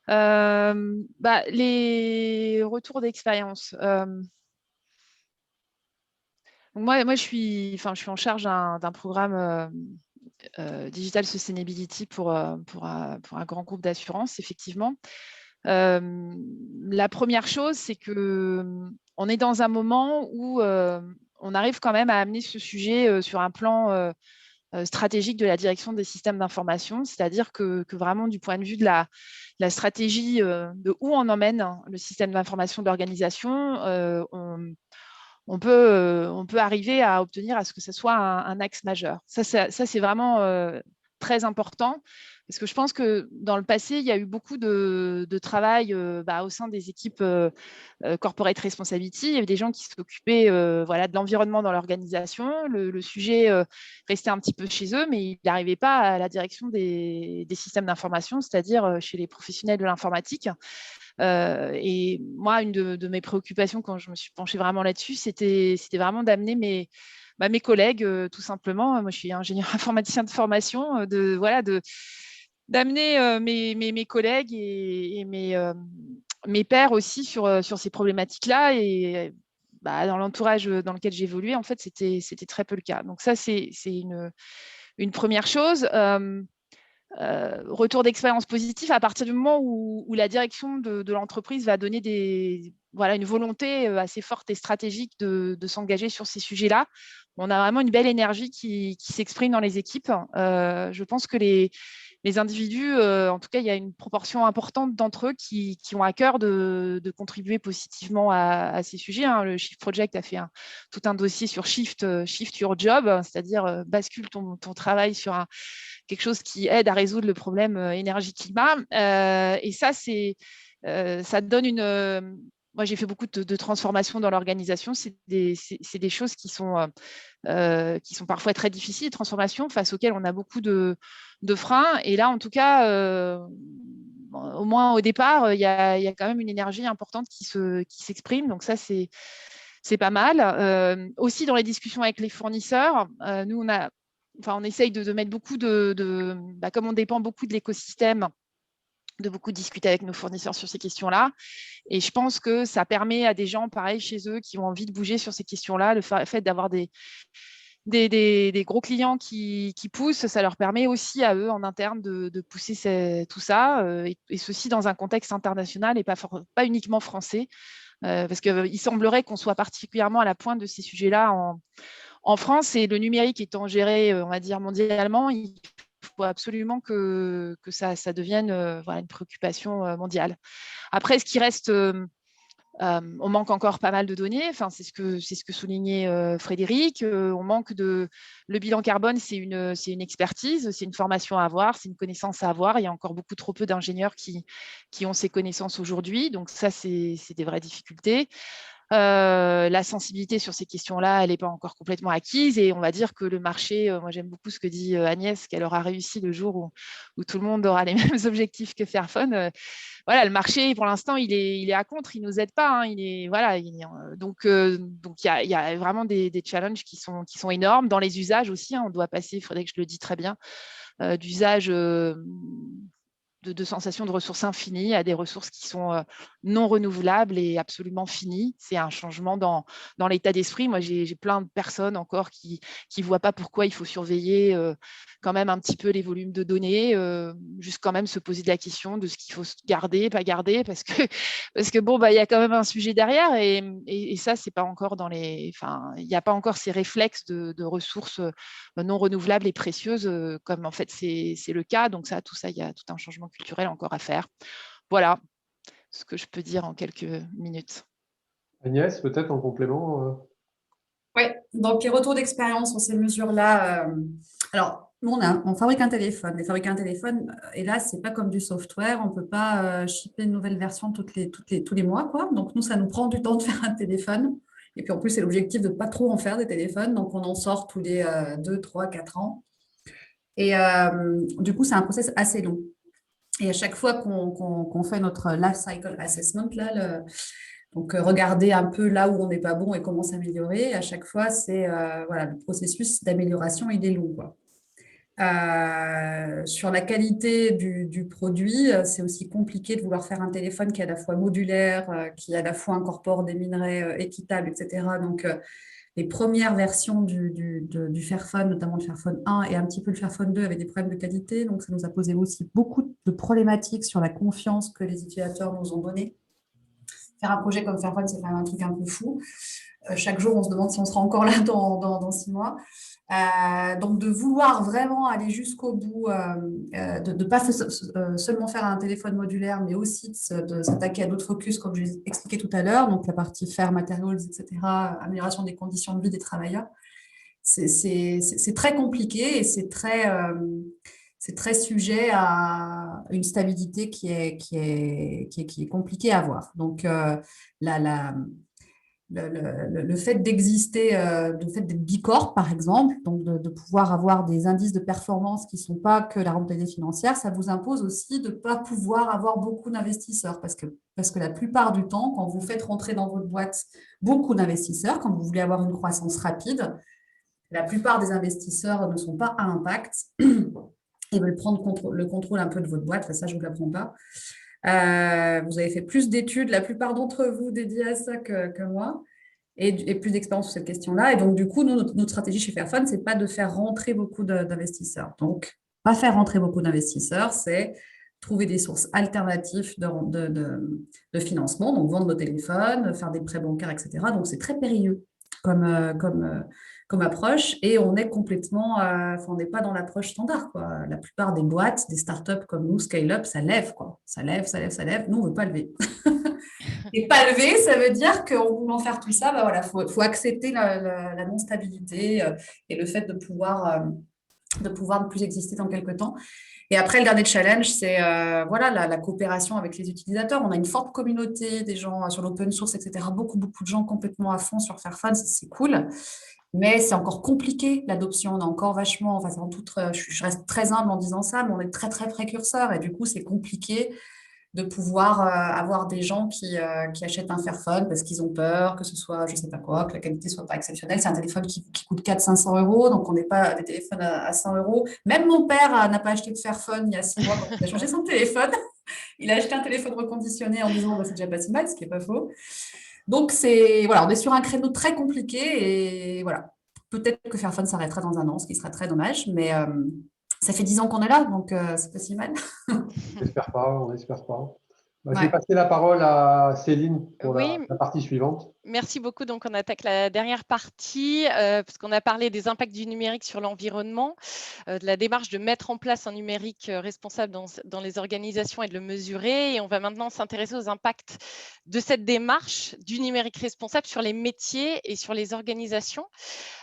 Les retours d'expérience. Moi, je suis en charge d'un programme Digital Sustainability pour un grand groupe d'assurance, effectivement. La première chose, c'est qu'on est dans un moment où on arrive quand même à amener ce sujet sur un plan stratégique de la direction des systèmes d'information, c'est-à-dire que vraiment du point de vue de la stratégie de où on emmène le système d'information de l'organisation, on peut arriver à obtenir à ce que ce soit un axe majeur. Ça c'est vraiment très important, parce que je pense que dans le passé, il y a eu beaucoup de travail au sein des équipes corporate responsibility. Il y avait des gens qui s'occupaient de l'environnement dans l'organisation. Le sujet restait un petit peu chez eux, mais il n'arrivait pas à la direction des systèmes d'information, c'est-à-dire chez les professionnels de l'informatique. Et moi, une de mes préoccupations quand je me suis penchée vraiment là-dessus, c'était vraiment d'amener mes collègues, tout simplement. Moi, je suis ingénieur informaticien de formation, d'amener mes collègues et mes pairs aussi sur ces problématiques-là. Et dans l'entourage dans lequel j'évoluais, en fait, c'était très peu le cas. Donc ça, c'est une première chose. Retour d'expérience positive à partir du moment où la direction de l'entreprise va donner une volonté assez forte et stratégique de s'engager sur ces sujets-là. On a vraiment une belle énergie qui s'exprime dans les équipes. Je pense que les individus, en tout cas, il y a une proportion importante d'entre eux qui ont à cœur de contribuer positivement à ces sujets. Le Shift Project a fait tout un dossier sur Shift Your Job, c'est-à-dire bascule ton travail sur quelque chose qui aide à résoudre le problème énergie-climat. Et ça, ça donne moi, j'ai fait beaucoup de transformations dans l'organisation. C'est des choses qui sont parfois très difficiles, des transformations face auxquelles on a beaucoup de freins. Et là, en tout cas, au moins au départ, il y a quand même une énergie importante qui s'exprime. Donc ça, c'est pas mal. Aussi, dans les discussions avec les fournisseurs, nous, on essaye de mettre beaucoup comme on dépend beaucoup de l'écosystème, de beaucoup discuter avec nos fournisseurs sur ces questions-là. Et je pense que ça permet à des gens, pareil, chez eux, qui ont envie de bouger sur ces questions-là, le fait d'avoir des gros clients qui poussent, ça leur permet aussi à eux, en interne, de pousser tout ça, et ceci dans un contexte international et pas uniquement français, parce qu'il semblerait qu'on soit particulièrement à la pointe de ces sujets-là en France, et le numérique étant géré, on va dire, mondialement, il faut absolument que ça devienne une préoccupation mondiale. Après, ce qui reste, on manque encore pas mal de données. C'est ce que soulignait Frédéric. On manque le bilan carbone, c'est une expertise, c'est une formation à avoir, c'est une connaissance à avoir. Il y a encore beaucoup trop peu d'ingénieurs qui ont ces connaissances aujourd'hui. Donc ça, c'est des vraies difficultés. La sensibilité sur ces questions-là, elle n'est pas encore complètement acquise, et on va dire que le marché, moi j'aime beaucoup ce que dit Agnès, qu'elle aura réussi le jour où tout le monde aura les mêmes objectifs que Fairphone. Le marché pour l'instant il est à contre, il nous aide pas, donc il y a vraiment des challenges qui sont énormes dans les usages aussi. On doit passer, il faudrait que je le dise très bien, d'usage de sensations de ressources infinies à des ressources qui sont non renouvelables et absolument finies. C'est un changement dans l'état d'esprit. Moi, j'ai plein de personnes encore qui ne voient pas pourquoi il faut surveiller quand même un petit peu les volumes de données, juste quand même se poser de la question de ce qu'il faut garder, pas garder, parce que il y a quand même un sujet derrière, et ça, c'est pas encore il n'y a pas encore ces réflexes de ressources non renouvelables et précieuses, comme en fait c'est le cas. Donc tout ça, il y a tout un changement culturel encore à faire. Voilà ce que je peux dire en quelques minutes.
Agnès, peut-être en complément
Oui, donc les retours d'expérience sur ces mesures-là. Alors, nous, on fabrique un téléphone. Mais fabriquer un téléphone, hélas, c'est pas comme du software. On peut pas shipper une nouvelle version tous les mois, quoi. Donc, nous, ça nous prend du temps de faire un téléphone. Et puis, en plus, c'est l'objectif de ne pas trop en faire des téléphones. Donc, on en sort tous les 2, 3, 4 ans. Et du coup, c'est un process assez long. Et à chaque fois qu'on fait notre life cycle assessment, là, donc regarder un peu là où on n'est pas bon et comment s'améliorer, à chaque fois, c'est voilà, le processus d'amélioration, il est long, quoi. Sur la qualité du produit, c'est aussi compliqué de vouloir faire un téléphone qui est à la fois modulaire, qui à la fois incorpore des minerais équitables, etc. Donc, les premières versions du Fairphone, notamment le Fairphone 1 et un petit peu le Fairphone 2, avaient des problèmes de qualité. Donc, ça nous a posé aussi beaucoup de problématiques sur la confiance que les utilisateurs nous ont donnée. Faire un projet comme Fairphone, c'est quand même un truc un peu fou. Chaque jour, on se demande si on sera encore là dans 6 mois. Donc, de vouloir vraiment aller jusqu'au bout, de ne pas seulement faire un téléphone modulaire, mais aussi de s'attaquer à d'autres focus, comme je l'ai expliqué tout à l'heure, donc la partie fair materials, etc., amélioration des conditions de vie des travailleurs. C'est très compliqué et c'est très sujet à une stabilité qui est compliquée à avoir. Donc, le fait d'exister, le fait d'être bicorp, par exemple, donc de pouvoir avoir des indices de performance qui ne sont pas que la rentabilité financière, ça vous impose aussi de ne pas pouvoir avoir beaucoup d'investisseurs parce que la plupart du temps, quand vous faites rentrer dans votre boîte beaucoup d'investisseurs, quand vous voulez avoir une croissance rapide, la plupart des investisseurs ne sont pas à impact et veulent prendre le contrôle un peu de votre boîte. Enfin, ça, je ne vous l'apprends pas. Vous avez fait plus d'études, la plupart d'entre vous, dédiées à ça que moi, et plus d'expérience sur cette question-là. Et donc, du coup, nous, notre stratégie chez Fairphone, ce n'est pas de faire rentrer beaucoup d'investisseurs. Donc, pas faire rentrer beaucoup d'investisseurs, c'est trouver des sources alternatives de financement, donc vendre nos téléphones, faire des prêts bancaires, etc. Donc, c'est très périlleux comme approche, et on est complètement, on n'est pas dans l'approche standard, quoi. La plupart des boîtes, des startups comme nous, Scale-up, ça lève, quoi. Ça lève. Nous, on ne veut pas lever. Et pas lever, ça veut dire qu'en voulant faire tout ça, bah voilà, faut accepter la non-stabilité et le fait de pouvoir ne plus exister dans quelques temps. Et après, le dernier challenge, c'est voilà, la coopération avec les utilisateurs. On a une forte communauté, des gens sur l'open source, etc. Beaucoup de gens complètement à fond sur Fairphone, c'est cool. Mais c'est encore compliqué, l'adoption. On a encore vachement, enfin, je reste très humble en disant ça, mais on est très, très précurseur. Et du coup, c'est compliqué de pouvoir avoir des gens qui achètent un Fairphone parce qu'ils ont peur que ce soit, je ne sais pas quoi, que la qualité ne soit pas exceptionnelle. C'est un téléphone qui coûte 400-500 €, donc on n'est pas des téléphones à 100 €. Même mon père n'a pas acheté de Fairphone il y a 6 mois quand il a changé son téléphone. Il a acheté un téléphone reconditionné en disant c'est déjà pas si mal, ce qui n'est pas faux. Donc, voilà, on est sur un créneau très compliqué et voilà. Peut-être que Fairphone s'arrêtera dans un an, ce qui serait très dommage, mais ça fait 10 ans qu'on est là, donc c'est pas si mal.
On n'espère pas, on n'espère pas. Je
Ouais.
vais passer la parole à Céline pour
Oui.
la partie suivante.
Merci beaucoup. Donc, on attaque la dernière partie, parce qu'on a parlé des impacts du numérique sur l'environnement, de la démarche de mettre en place un numérique responsable dans les organisations et de le mesurer. Et on va maintenant s'intéresser aux impacts de cette démarche du numérique responsable sur les métiers et sur les organisations.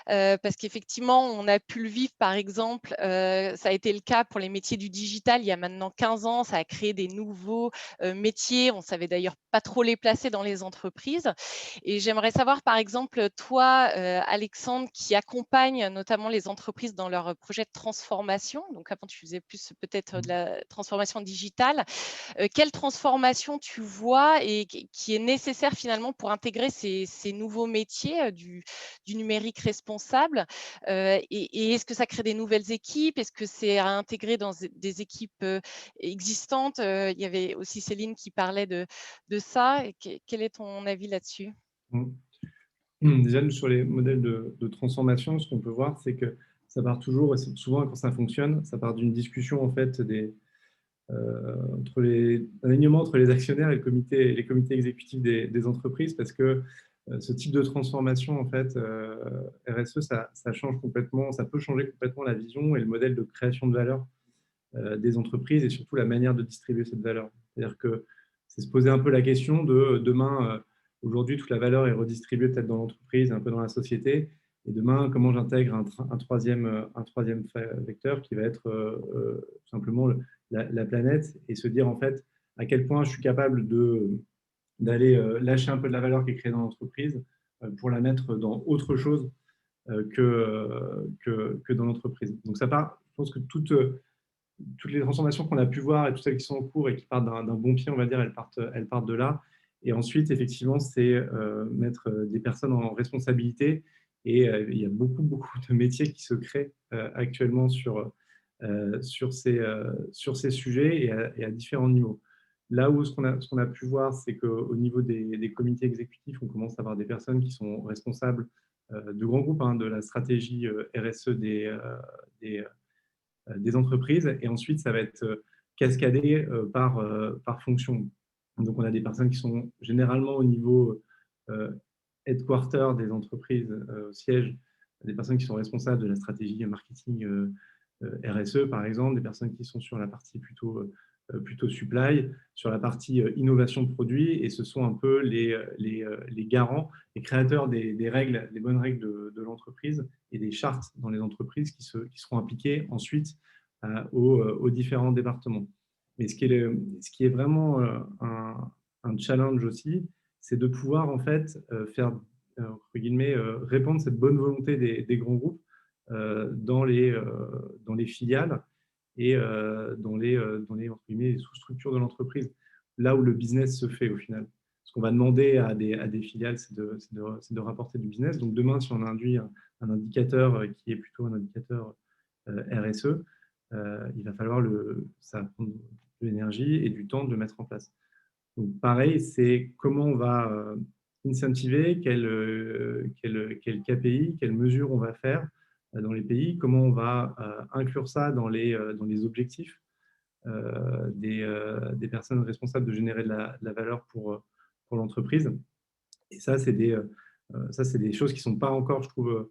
Parce qu'effectivement, on a pu le vivre, par exemple, ça a été le cas pour les métiers du digital il y a maintenant 15 ans, ça a créé des nouveaux métiers, on ne savait d'ailleurs pas trop les placer dans les entreprises. Et j'aimerais savoir, par exemple, toi, Alexandre, qui accompagne notamment les entreprises dans leurs projets de transformation, donc avant tu faisais plus peut-être de la transformation digitale, quelle transformation tu vois et qui est nécessaire finalement pour intégrer ces nouveaux métiers du numérique responsable, et est-ce que ça crée des nouvelles équipes? Est-ce que c'est à intégrer dans des équipes existantes? Il y avait aussi Céline qui parlait de ça. Quel est ton avis là-dessus?
Déjà, sur les modèles de transformation, ce qu'on peut voir, c'est que ça part toujours, et souvent quand ça fonctionne, ça part d'une discussion en fait alignement entre les actionnaires et les comités exécutifs des entreprises, parce que ce type de transformation, en fait, RSE, ça change complètement, ça peut changer complètement la vision et le modèle de création de valeur des entreprises et surtout la manière de distribuer cette valeur. C'est-à-dire que c'est se poser un peu la question de demain, aujourd'hui, toute la valeur est redistribuée peut-être dans l'entreprise, un peu dans la société, et demain, comment j'intègre un troisième vecteur qui va être tout simplement la planète, et se dire en fait à quel point je suis capable d'aller lâcher un peu de la valeur qui est créée dans l'entreprise pour la mettre dans autre chose que dans l'entreprise. Donc ça part, je pense que toute toutes les transformations qu'on a pu voir et toutes celles qui sont en cours et qui partent d'un bon pied, on va dire, elles partent de là. Et ensuite, effectivement, c'est mettre des personnes en responsabilité. Et il y a beaucoup de métiers qui se créent actuellement sur ces sujets et à différents niveaux. Là où ce qu'on a pu voir, c'est qu'au niveau des comités exécutifs, on commence à avoir des personnes qui sont responsables de grands groupes, de la stratégie RSE des entreprises. Et ensuite, ça va être cascadé par fonction. Donc, on a des personnes qui sont généralement au niveau headquarter des entreprises, au siège, des personnes qui sont responsables de la stratégie marketing RSE, par exemple, des personnes qui sont sur la partie plutôt supply, sur la partie innovation de produits, et ce sont un peu les garants, les créateurs des règles, des bonnes règles de l'entreprise et des chartes dans les entreprises qui seront appliquées ensuite aux différents départements. Mais ce qui est vraiment un challenge aussi, c'est de pouvoir en fait faire, entre guillemets, répandre cette bonne volonté des grands groupes dans les filiales et dans les sous-structures de l'entreprise, là où le business se fait au final. Ce qu'on va demander à des filiales, c'est de rapporter du business. Donc demain, si on induit un indicateur qui est plutôt un indicateur RSE, il va falloir ça va prendre de l'énergie et du temps de le mettre en place. Donc pareil, c'est comment on va incentiver, quel KPI, quelles mesures on va faire dans les pays, comment on va inclure ça dans les objectifs des personnes responsables de générer de la valeur pour l'entreprise. Et ça, c'est des choses qui ne sont pas encore, je trouve,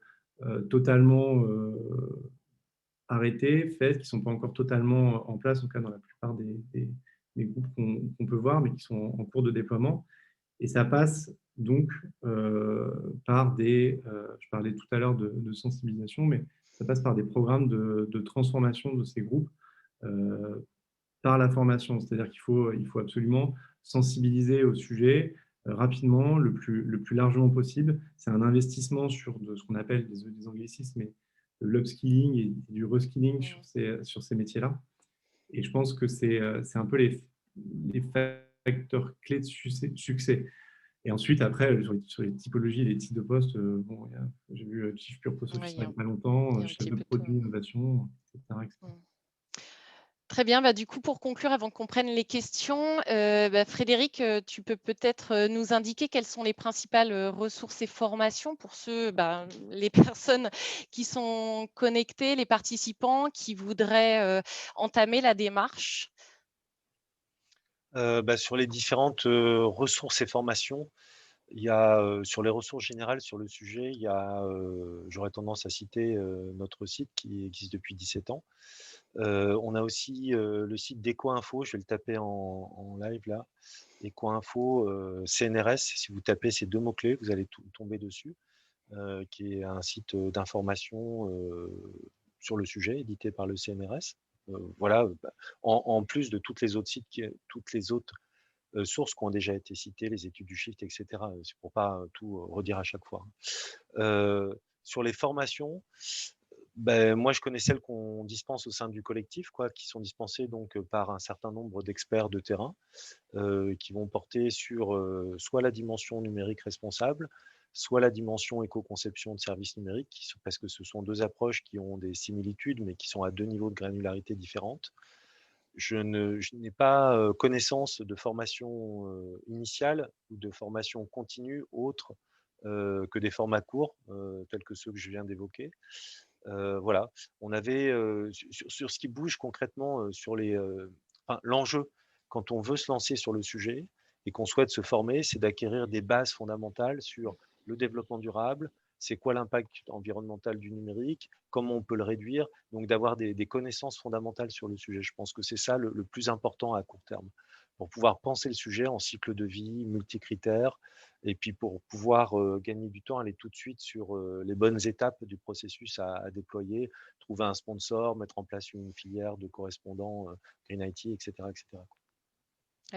totalement arrêtées, faites, qui ne sont pas encore totalement en place, en tout cas dans la plupart des groupes qu'on peut voir, mais qui sont en cours de déploiement. Et ça passe donc par je parlais tout à l'heure de sensibilisation, mais ça passe par des programmes de transformation de ces groupes par la formation. C'est-à-dire qu'il faut absolument sensibiliser au sujet rapidement, le plus largement possible. C'est un investissement sur ce qu'on appelle des anglicismes, mais de l'upskilling et du reskilling sur ces métiers-là. Et je pense que c'est un peu les facteurs clés de succès. Et ensuite, après, sur les typologies et les types de postes, j'ai vu Chief Pure Post Officer il n'y a pas longtemps, chef de produit, innovation, etc.
Très bien. Du coup, pour conclure, avant qu'on prenne les questions, Frédéric, tu peux peut-être nous indiquer quelles sont les principales ressources et formations pour les personnes qui sont connectées, les participants qui voudraient entamer la démarche.
Sur les différentes ressources et formations, il y a sur les ressources générales sur le sujet, il y a, j'aurais tendance à citer notre site qui existe depuis 17 ans. On a aussi le site d'EcoInfo, je vais le taper en live là. EcoInfo, CNRS, si vous tapez ces deux mots-clés, vous allez tomber dessus, qui est un site d'information sur le sujet, édité par le CNRS. Voilà, en plus de toutes les autres sites, toutes les autres sources qui ont déjà été citées, les études du Shift, etc. C'est pour pas tout redire à chaque fois. Sur les formations, moi, je connais celles qu'on dispense au sein du collectif, qui sont dispensées donc par un certain nombre d'experts de terrain qui vont porter sur soit la dimension numérique responsable, soit la dimension éco-conception de services numériques, parce que ce sont deux approches qui ont des similitudes, mais qui sont à deux niveaux de granularité différentes. Je n'ai pas connaissance de formation initiale ou de formation continue autre que des formats courts, tels que ceux que je viens d'évoquer. Voilà, on avait sur ce qui bouge concrètement sur l'enjeu quand on veut se lancer sur le sujet et qu'on souhaite se former, c'est d'acquérir des bases fondamentales sur le développement durable, c'est quoi l'impact environnemental du numérique, comment on peut le réduire, donc d'avoir des connaissances fondamentales sur le sujet. Je pense que c'est ça le plus important à court terme, pour pouvoir penser le sujet en cycle de vie, multicritères, et puis pour pouvoir gagner du temps, aller tout de suite sur les bonnes étapes du processus à déployer, trouver un sponsor, mettre en place une filière de correspondants Green IT, etc. etc.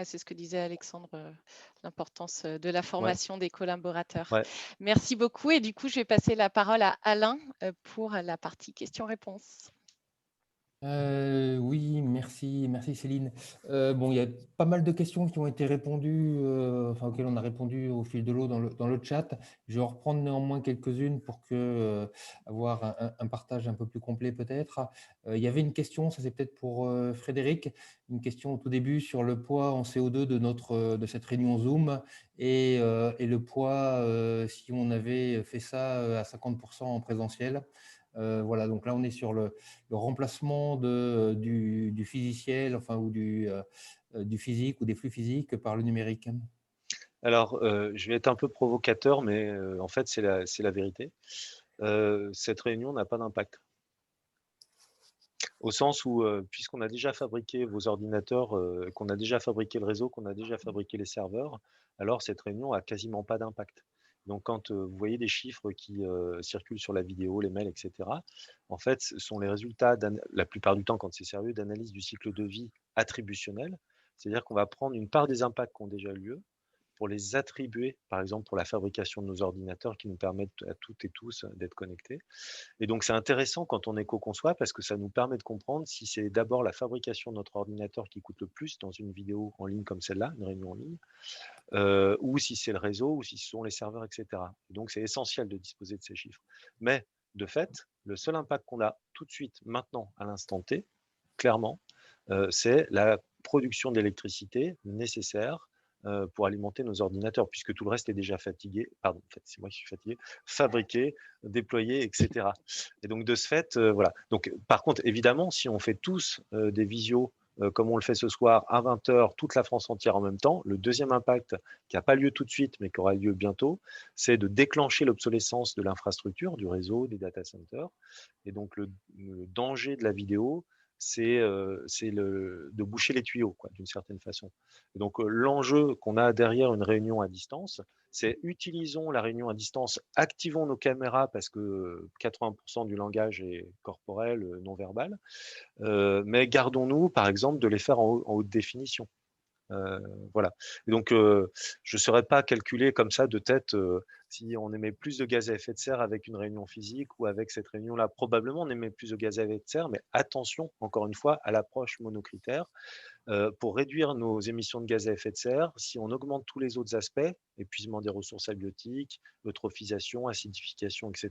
C'est ce que disait Alexandre, l'importance de la formation des collaborateurs.
Ouais.
Merci beaucoup. Et du coup, je vais passer la parole à Alain pour la partie questions-réponses.
Oui, merci Céline. Bon, il y a pas mal de questions qui ont été répondues, enfin, auxquelles on a répondu au fil de l'eau dans le chat. Je vais en reprendre néanmoins quelques-unes pour avoir un partage un peu plus complet peut-être. Il y avait une question, ça c'est peut-être pour Frédéric, une question au tout début sur le poids en CO2 de cette réunion Zoom et le poids si on avait fait ça à 50% en présentiel. Voilà, donc là on est sur le remplacement du physiciel, enfin, ou du physique ou des flux physiques par le numérique.
Alors, je vais être un peu provocateur, mais en fait, c'est la vérité. Cette réunion n'a pas d'impact. Au sens où, puisqu'on a déjà fabriqué vos ordinateurs, qu'on a déjà fabriqué le réseau, qu'on a déjà fabriqué les serveurs, alors cette réunion a quasiment pas d'impact. Donc quand, vous voyez des chiffres qui, circulent sur la vidéo, les mails et cetera, en fait, ce sont les résultats la plupart du temps, quand c'est sérieux, d'analyse du cycle de vie attributionnel. C'est-à-dire qu'on va prendre une part des impacts qui ont déjà eu lieu pour les attribuer, par exemple, pour la fabrication de nos ordinateurs qui nous permettent à toutes et tous d'être connectés. Et donc, c'est intéressant quand on éco-conçoit parce que ça nous permet de comprendre si c'est d'abord la fabrication de notre ordinateur qui coûte le plus dans une vidéo en ligne comme celle-là, une réunion en ligne, ou si c'est le réseau, ou si ce sont les serveurs, etc. Et donc, c'est essentiel de disposer de ces chiffres. Mais de fait, le seul impact qu'on a tout de suite, maintenant, à l'instant T, clairement, c'est la production d'électricité nécessaire pour alimenter nos ordinateurs, puisque tout le reste est déjà fatigué, pardon, en fait, c'est moi qui suis fatigué, fabriqué, déployé, etc. Et donc, de ce fait, voilà. Donc, par contre, évidemment, si on fait tous des visios comme on le fait ce soir à 20h, toute la France entière en même temps, le deuxième impact qui n'a pas lieu tout de suite, mais qui aura lieu bientôt, c'est de déclencher l'obsolescence de l'infrastructure, du réseau, des data centers. Et donc, le danger de la vidéo, c'est de boucher les tuyaux, d'une certaine façon. Et donc, l'enjeu qu'on a derrière une réunion à distance, c'est utilisons la réunion à distance, activons nos caméras parce que 80% du langage est corporel, non verbal, mais gardons-nous, par exemple, de les faire en haute définition. Voilà. Et donc, je ne saurais pas calculer comme ça de tête si on émet plus de gaz à effet de serre avec une réunion physique ou avec cette réunion-là. Probablement, on émet plus de gaz à effet de serre, mais attention, encore une fois, à l'approche monocritère. Pour réduire nos émissions de gaz à effet de serre, si on augmente tous les autres aspects, épuisement des ressources halieutiques, eutrophisation, acidification, etc.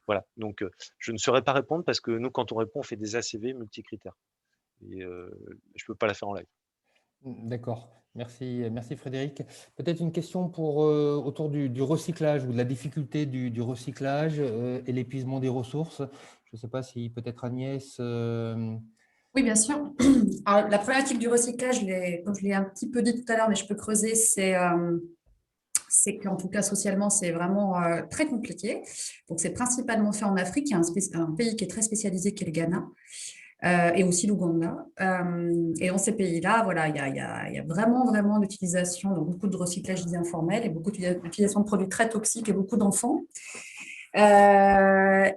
Voilà. Donc, je ne saurais pas répondre parce que nous, quand on répond, on fait des ACV multicritères. Et je ne peux pas la faire en live.
D'accord, merci Frédéric. Peut-être une question autour du recyclage ou de la difficulté du recyclage et l'épuisement des ressources. Je ne sais pas si peut-être Agnès…
Oui, bien sûr. Alors, la problématique du recyclage, comme je l'ai un petit peu dit tout à l'heure, mais je peux creuser, c'est qu'en tout cas socialement, c'est vraiment très compliqué. Donc, c'est principalement fait en Afrique. Il y a un pays qui est très spécialisé, qui est le Ghana. Et aussi l'Ouganda. Et dans ces pays-là, voilà, il y a vraiment l'utilisation de beaucoup de recyclage dit informel et beaucoup d'utilisation de produits très toxiques et beaucoup d'enfants. À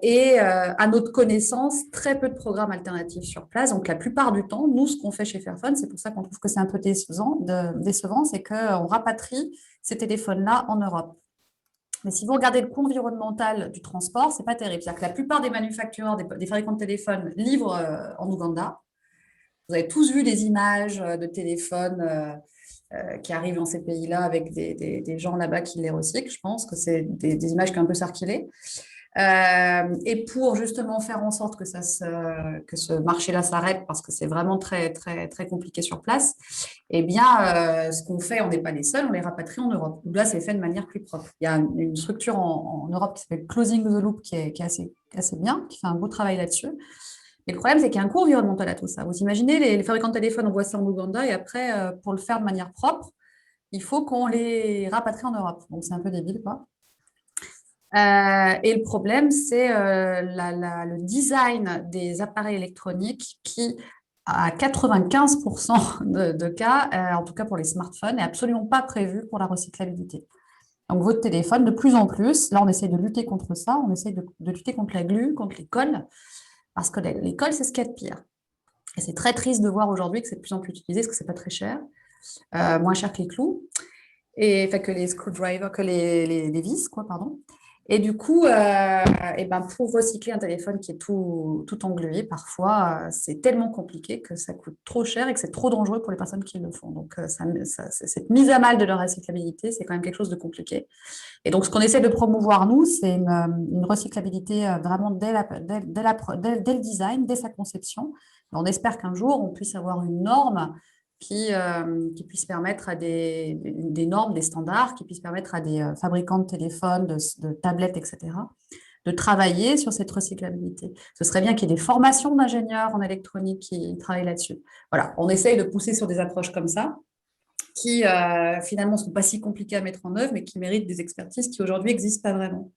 notre connaissance, très peu de programmes alternatifs sur place. Donc, la plupart du temps, nous, ce qu'on fait chez Fairphone, c'est pour ça qu'on trouve que c'est un peu décevant, c'est qu'on rapatrie ces téléphones-là en Europe. Mais si vous regardez le coût environnemental du transport, ce n'est pas terrible. C'est-à-dire que la plupart des manufacturiers, des fabricants de téléphones livrent en Ouganda. Vous avez tous vu des images de téléphones qui arrivent dans ces pays-là avec des gens là-bas qui les recyclent. Je pense que c'est des images qui ont un peu circulé. Et pour justement faire en sorte que ce marché-là s'arrête, parce que c'est vraiment très compliqué sur place, eh bien, ce qu'on fait, on n'est pas les seuls, on les rapatrie en Europe. Là, c'est fait de manière plus propre. Il y a une structure en Europe qui s'appelle Closing the Loop, qui est assez bien, qui fait un beau travail là-dessus. Mais le problème, c'est qu'il y a un coût environnemental à tout ça. Vous imaginez, les fabricants de téléphones envoient ça en Ouganda, et après, pour le faire de manière propre, il faut qu'on les rapatrie en Europe. Donc, c'est un peu débile, quoi. Et le problème, c'est le design des appareils électroniques qui, à 95% de cas, en tout cas pour les smartphones, n'est absolument pas prévu pour la recyclabilité. Donc, votre téléphone, de plus en plus, là, on essaie de lutter contre ça, on essaie de lutter contre la glu, contre les cols, parce que les cols, c'est ce qu'il y a de pire. Et c'est très triste de voir aujourd'hui que c'est de plus en plus utilisé, parce que ce n'est pas très cher, moins cher que les clous, et enfin que les screwdrivers, que les vis, quoi, pardon. Et du coup, pour recycler un téléphone qui est tout englué, parfois, c'est tellement compliqué que ça coûte trop cher et que c'est trop dangereux pour les personnes qui le font. Donc, cette mise à mal de leur recyclabilité, c'est quand même quelque chose de compliqué. Et donc, ce qu'on essaie de promouvoir, nous, c'est une recyclabilité vraiment dès le design, dès sa conception. Et on espère qu'un jour, on puisse avoir une norme qui puisse permettre à des normes, des standards, qui puissent permettre à des fabricants de téléphones, de tablettes, etc., de travailler sur cette recyclabilité. Ce serait bien qu'il y ait des formations d'ingénieurs en électronique qui travaillent là-dessus. Voilà, on essaye de pousser sur des approches comme ça, qui finalement ne sont pas si compliquées à mettre en œuvre, mais qui méritent des expertises qui aujourd'hui n'existent pas vraiment.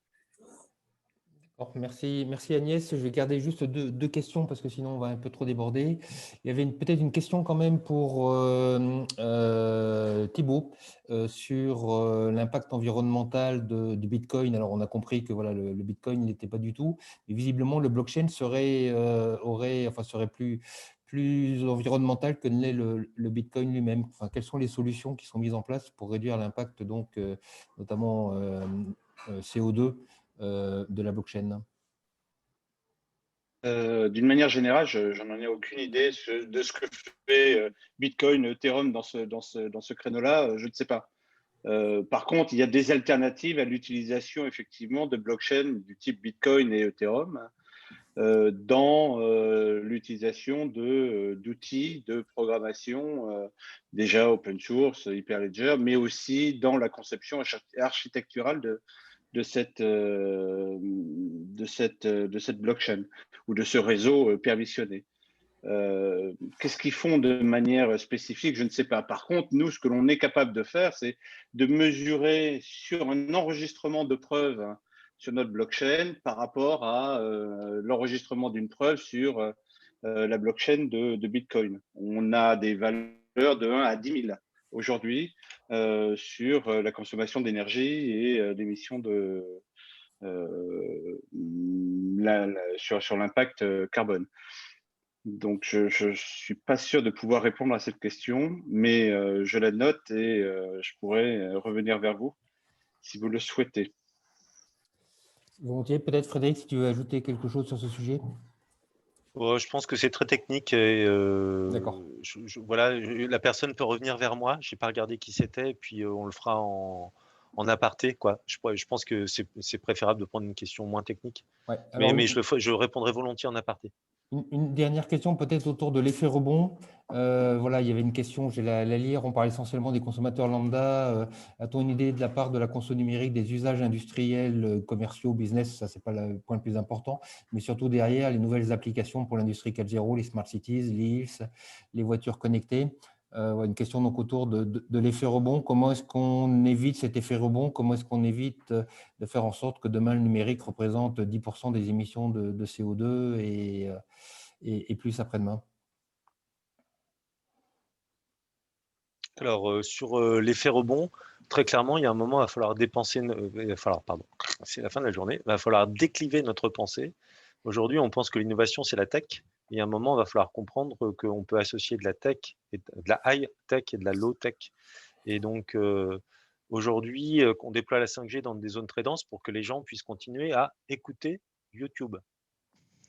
Merci, merci Agnès. Je vais garder juste deux questions parce que sinon on va un peu trop déborder. Il y avait peut-être une question quand même pour Thibaut sur l'impact environnemental du Bitcoin. Alors on a compris que voilà, le Bitcoin n'était pas du tout, mais visiblement le blockchain serait plus environnemental que ne l'est le Bitcoin lui-même. Enfin, quelles sont les solutions qui sont mises en place pour réduire l'impact, donc notamment CO2 de la blockchain?
D'une manière générale, je n'en ai aucune idée de ce que fait Bitcoin, Ethereum dans ce créneau-là, je ne sais pas. Par contre, il y a des alternatives à l'utilisation effectivement de blockchain du type Bitcoin et Ethereum dans l'utilisation d'outils de programmation déjà open source, Hyperledger, mais aussi dans la conception architecturale de cette blockchain ou de ce réseau permissionné. Qu'est-ce qu'ils font de manière spécifique? Je ne sais pas. Par contre, nous, ce que l'on est capable de faire, c'est de mesurer sur un enregistrement de preuves sur notre blockchain par rapport à l'enregistrement d'une preuve sur la blockchain de Bitcoin. On a des valeurs de 1 à 10 000 aujourd'hui sur la consommation d'énergie et l'émission sur l'impact carbone. Donc, je ne suis pas sûr de pouvoir répondre à cette question, mais je la note et je pourrais revenir vers vous si vous le souhaitez.
Volontiers. Peut-être Frédéric, si tu veux ajouter quelque chose sur ce sujet.
Je pense que c'est très technique. Et,
D'accord.
Voilà, la personne peut revenir vers moi. Je n'ai pas regardé qui c'était, puis on le fera en aparté, quoi. Je pense que c'est préférable de prendre une question moins technique.
Ouais, alors,
mais je répondrai volontiers en aparté.
Une dernière question peut-être autour de l'effet rebond. Voilà, il y avait une question, je vais la lire. On parle essentiellement des consommateurs lambda. A-t-on une idée de la part de la conso numérique des usages industriels, commerciaux, business? Ça, c'est pas le point le plus important, mais surtout derrière les nouvelles applications pour l'industrie 4.0, les smart cities, l'ILS, les voitures connectées. Une question donc autour de l'effet rebond. Comment est-ce qu'on évite cet effet rebond? Comment est-ce qu'on évite de faire en sorte que demain le numérique représente 10% des émissions de CO2 et plus après-demain?
Alors, sur l'effet rebond, très clairement, il y a un moment, il va falloir dépenser, c'est la fin de la journée, il va falloir décliver notre pensée. Aujourd'hui, on pense que l'innovation, c'est la tech. Il y a un moment, il va falloir comprendre qu'on peut associer de la tech, de la high tech et de la low tech. Et donc, aujourd'hui, on déploie la 5G dans des zones très denses pour que les gens puissent continuer à écouter YouTube.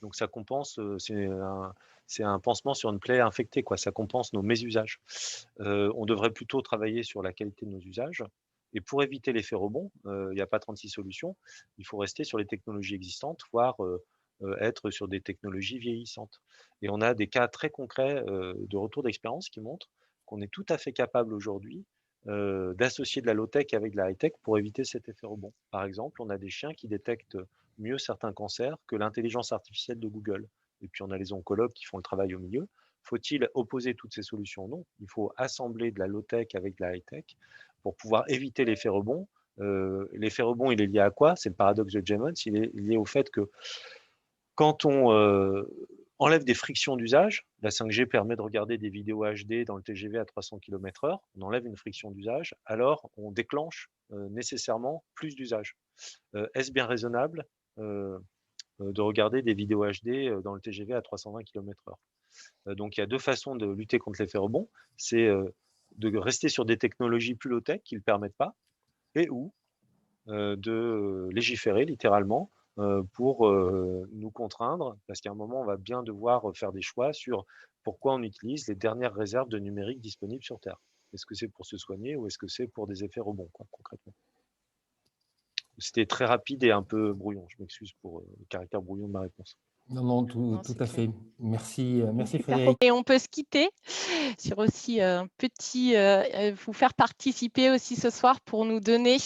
Donc, ça compense, c'est un pansement sur une plaie infectée, quoi. Ça compense nos mésusages. On devrait plutôt travailler sur la qualité de nos usages. Et pour éviter l'effet rebond, il n'y a pas 36 solutions. Il faut rester sur les technologies existantes, voire être sur des technologies vieillissantes. Et on a des cas très concrets de retour d'expérience qui montrent qu'on est tout à fait capable aujourd'hui d'associer de la low-tech avec de la high-tech pour éviter cet effet rebond. Par exemple, on a des chiens qui détectent mieux certains cancers que l'intelligence artificielle de Google. Et puis, on a les oncologues qui font le travail au milieu. Faut-il opposer toutes ces solutions? Non. Il faut assembler de la low-tech avec de la high-tech pour pouvoir éviter l'effet rebond. L'effet rebond, il est lié à quoi? C'est le paradoxe de Jevons. Il est lié au fait que quand on enlève des frictions d'usage, la 5G permet de regarder des vidéos HD dans le TGV à 300 km/h, on enlève une friction d'usage, alors on déclenche nécessairement plus d'usage. Est-ce bien raisonnable de regarder des vidéos HD dans le TGV à 320 km/h? Donc il y a deux façons de lutter contre l'effet rebond, c'est de rester sur des technologies plus low-tech qui ne le permettent pas, et ou de légiférer littéralement pour nous contraindre, parce qu'à un moment, on va bien devoir faire des choix sur pourquoi on utilise les dernières réserves de numérique disponibles sur Terre. Est-ce que c'est pour se soigner ou est-ce que c'est pour des effets rebonds, quoi, concrètement? C'était très rapide et un peu brouillon. Je m'excuse pour le caractère brouillon de ma réponse.
Non, tout à fait. Merci, merci Frédéric.
Et on peut se quitter sur aussi un petit, vous faire participer aussi ce soir pour nous donner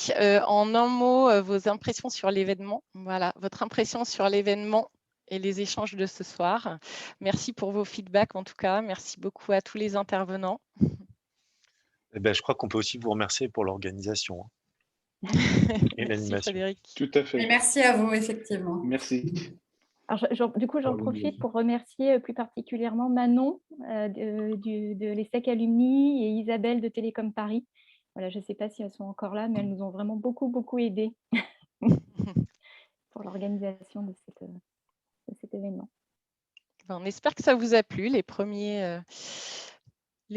en un mot vos impressions sur l'événement. Voilà, votre impression sur l'événement et les échanges de ce soir. Merci pour vos feedbacks en tout cas. Merci beaucoup à tous les intervenants.
Eh ben, je crois qu'on peut aussi vous remercier pour l'organisation et l'animation.
Frédéric.
Tout à fait.
Et merci à vous, effectivement.
Merci.
Alors, du coup, j'en profite pour remercier plus particulièrement Manon de l'ESSEC Alumni et Isabelle de Télécom Paris. Voilà, je ne sais pas si elles sont encore là, mais elles nous ont vraiment beaucoup aidés pour l'organisation de cet événement.
On espère que ça vous a plu. Les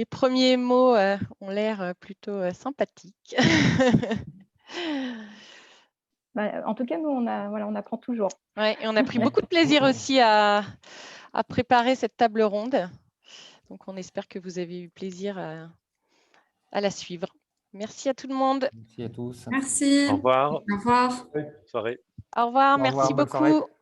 premiers mots ont l'air plutôt sympathiques.
En tout cas, nous, on apprend toujours.
Ouais, et on a pris beaucoup de plaisir aussi à préparer cette table ronde. Donc, on espère que vous avez eu plaisir à la suivre. Merci à tout le monde.
Merci à tous.
Merci.
Au revoir.
Au revoir.
Bonne soirée.
Au revoir.
Au revoir,
Merci
bonne
beaucoup.
soirée.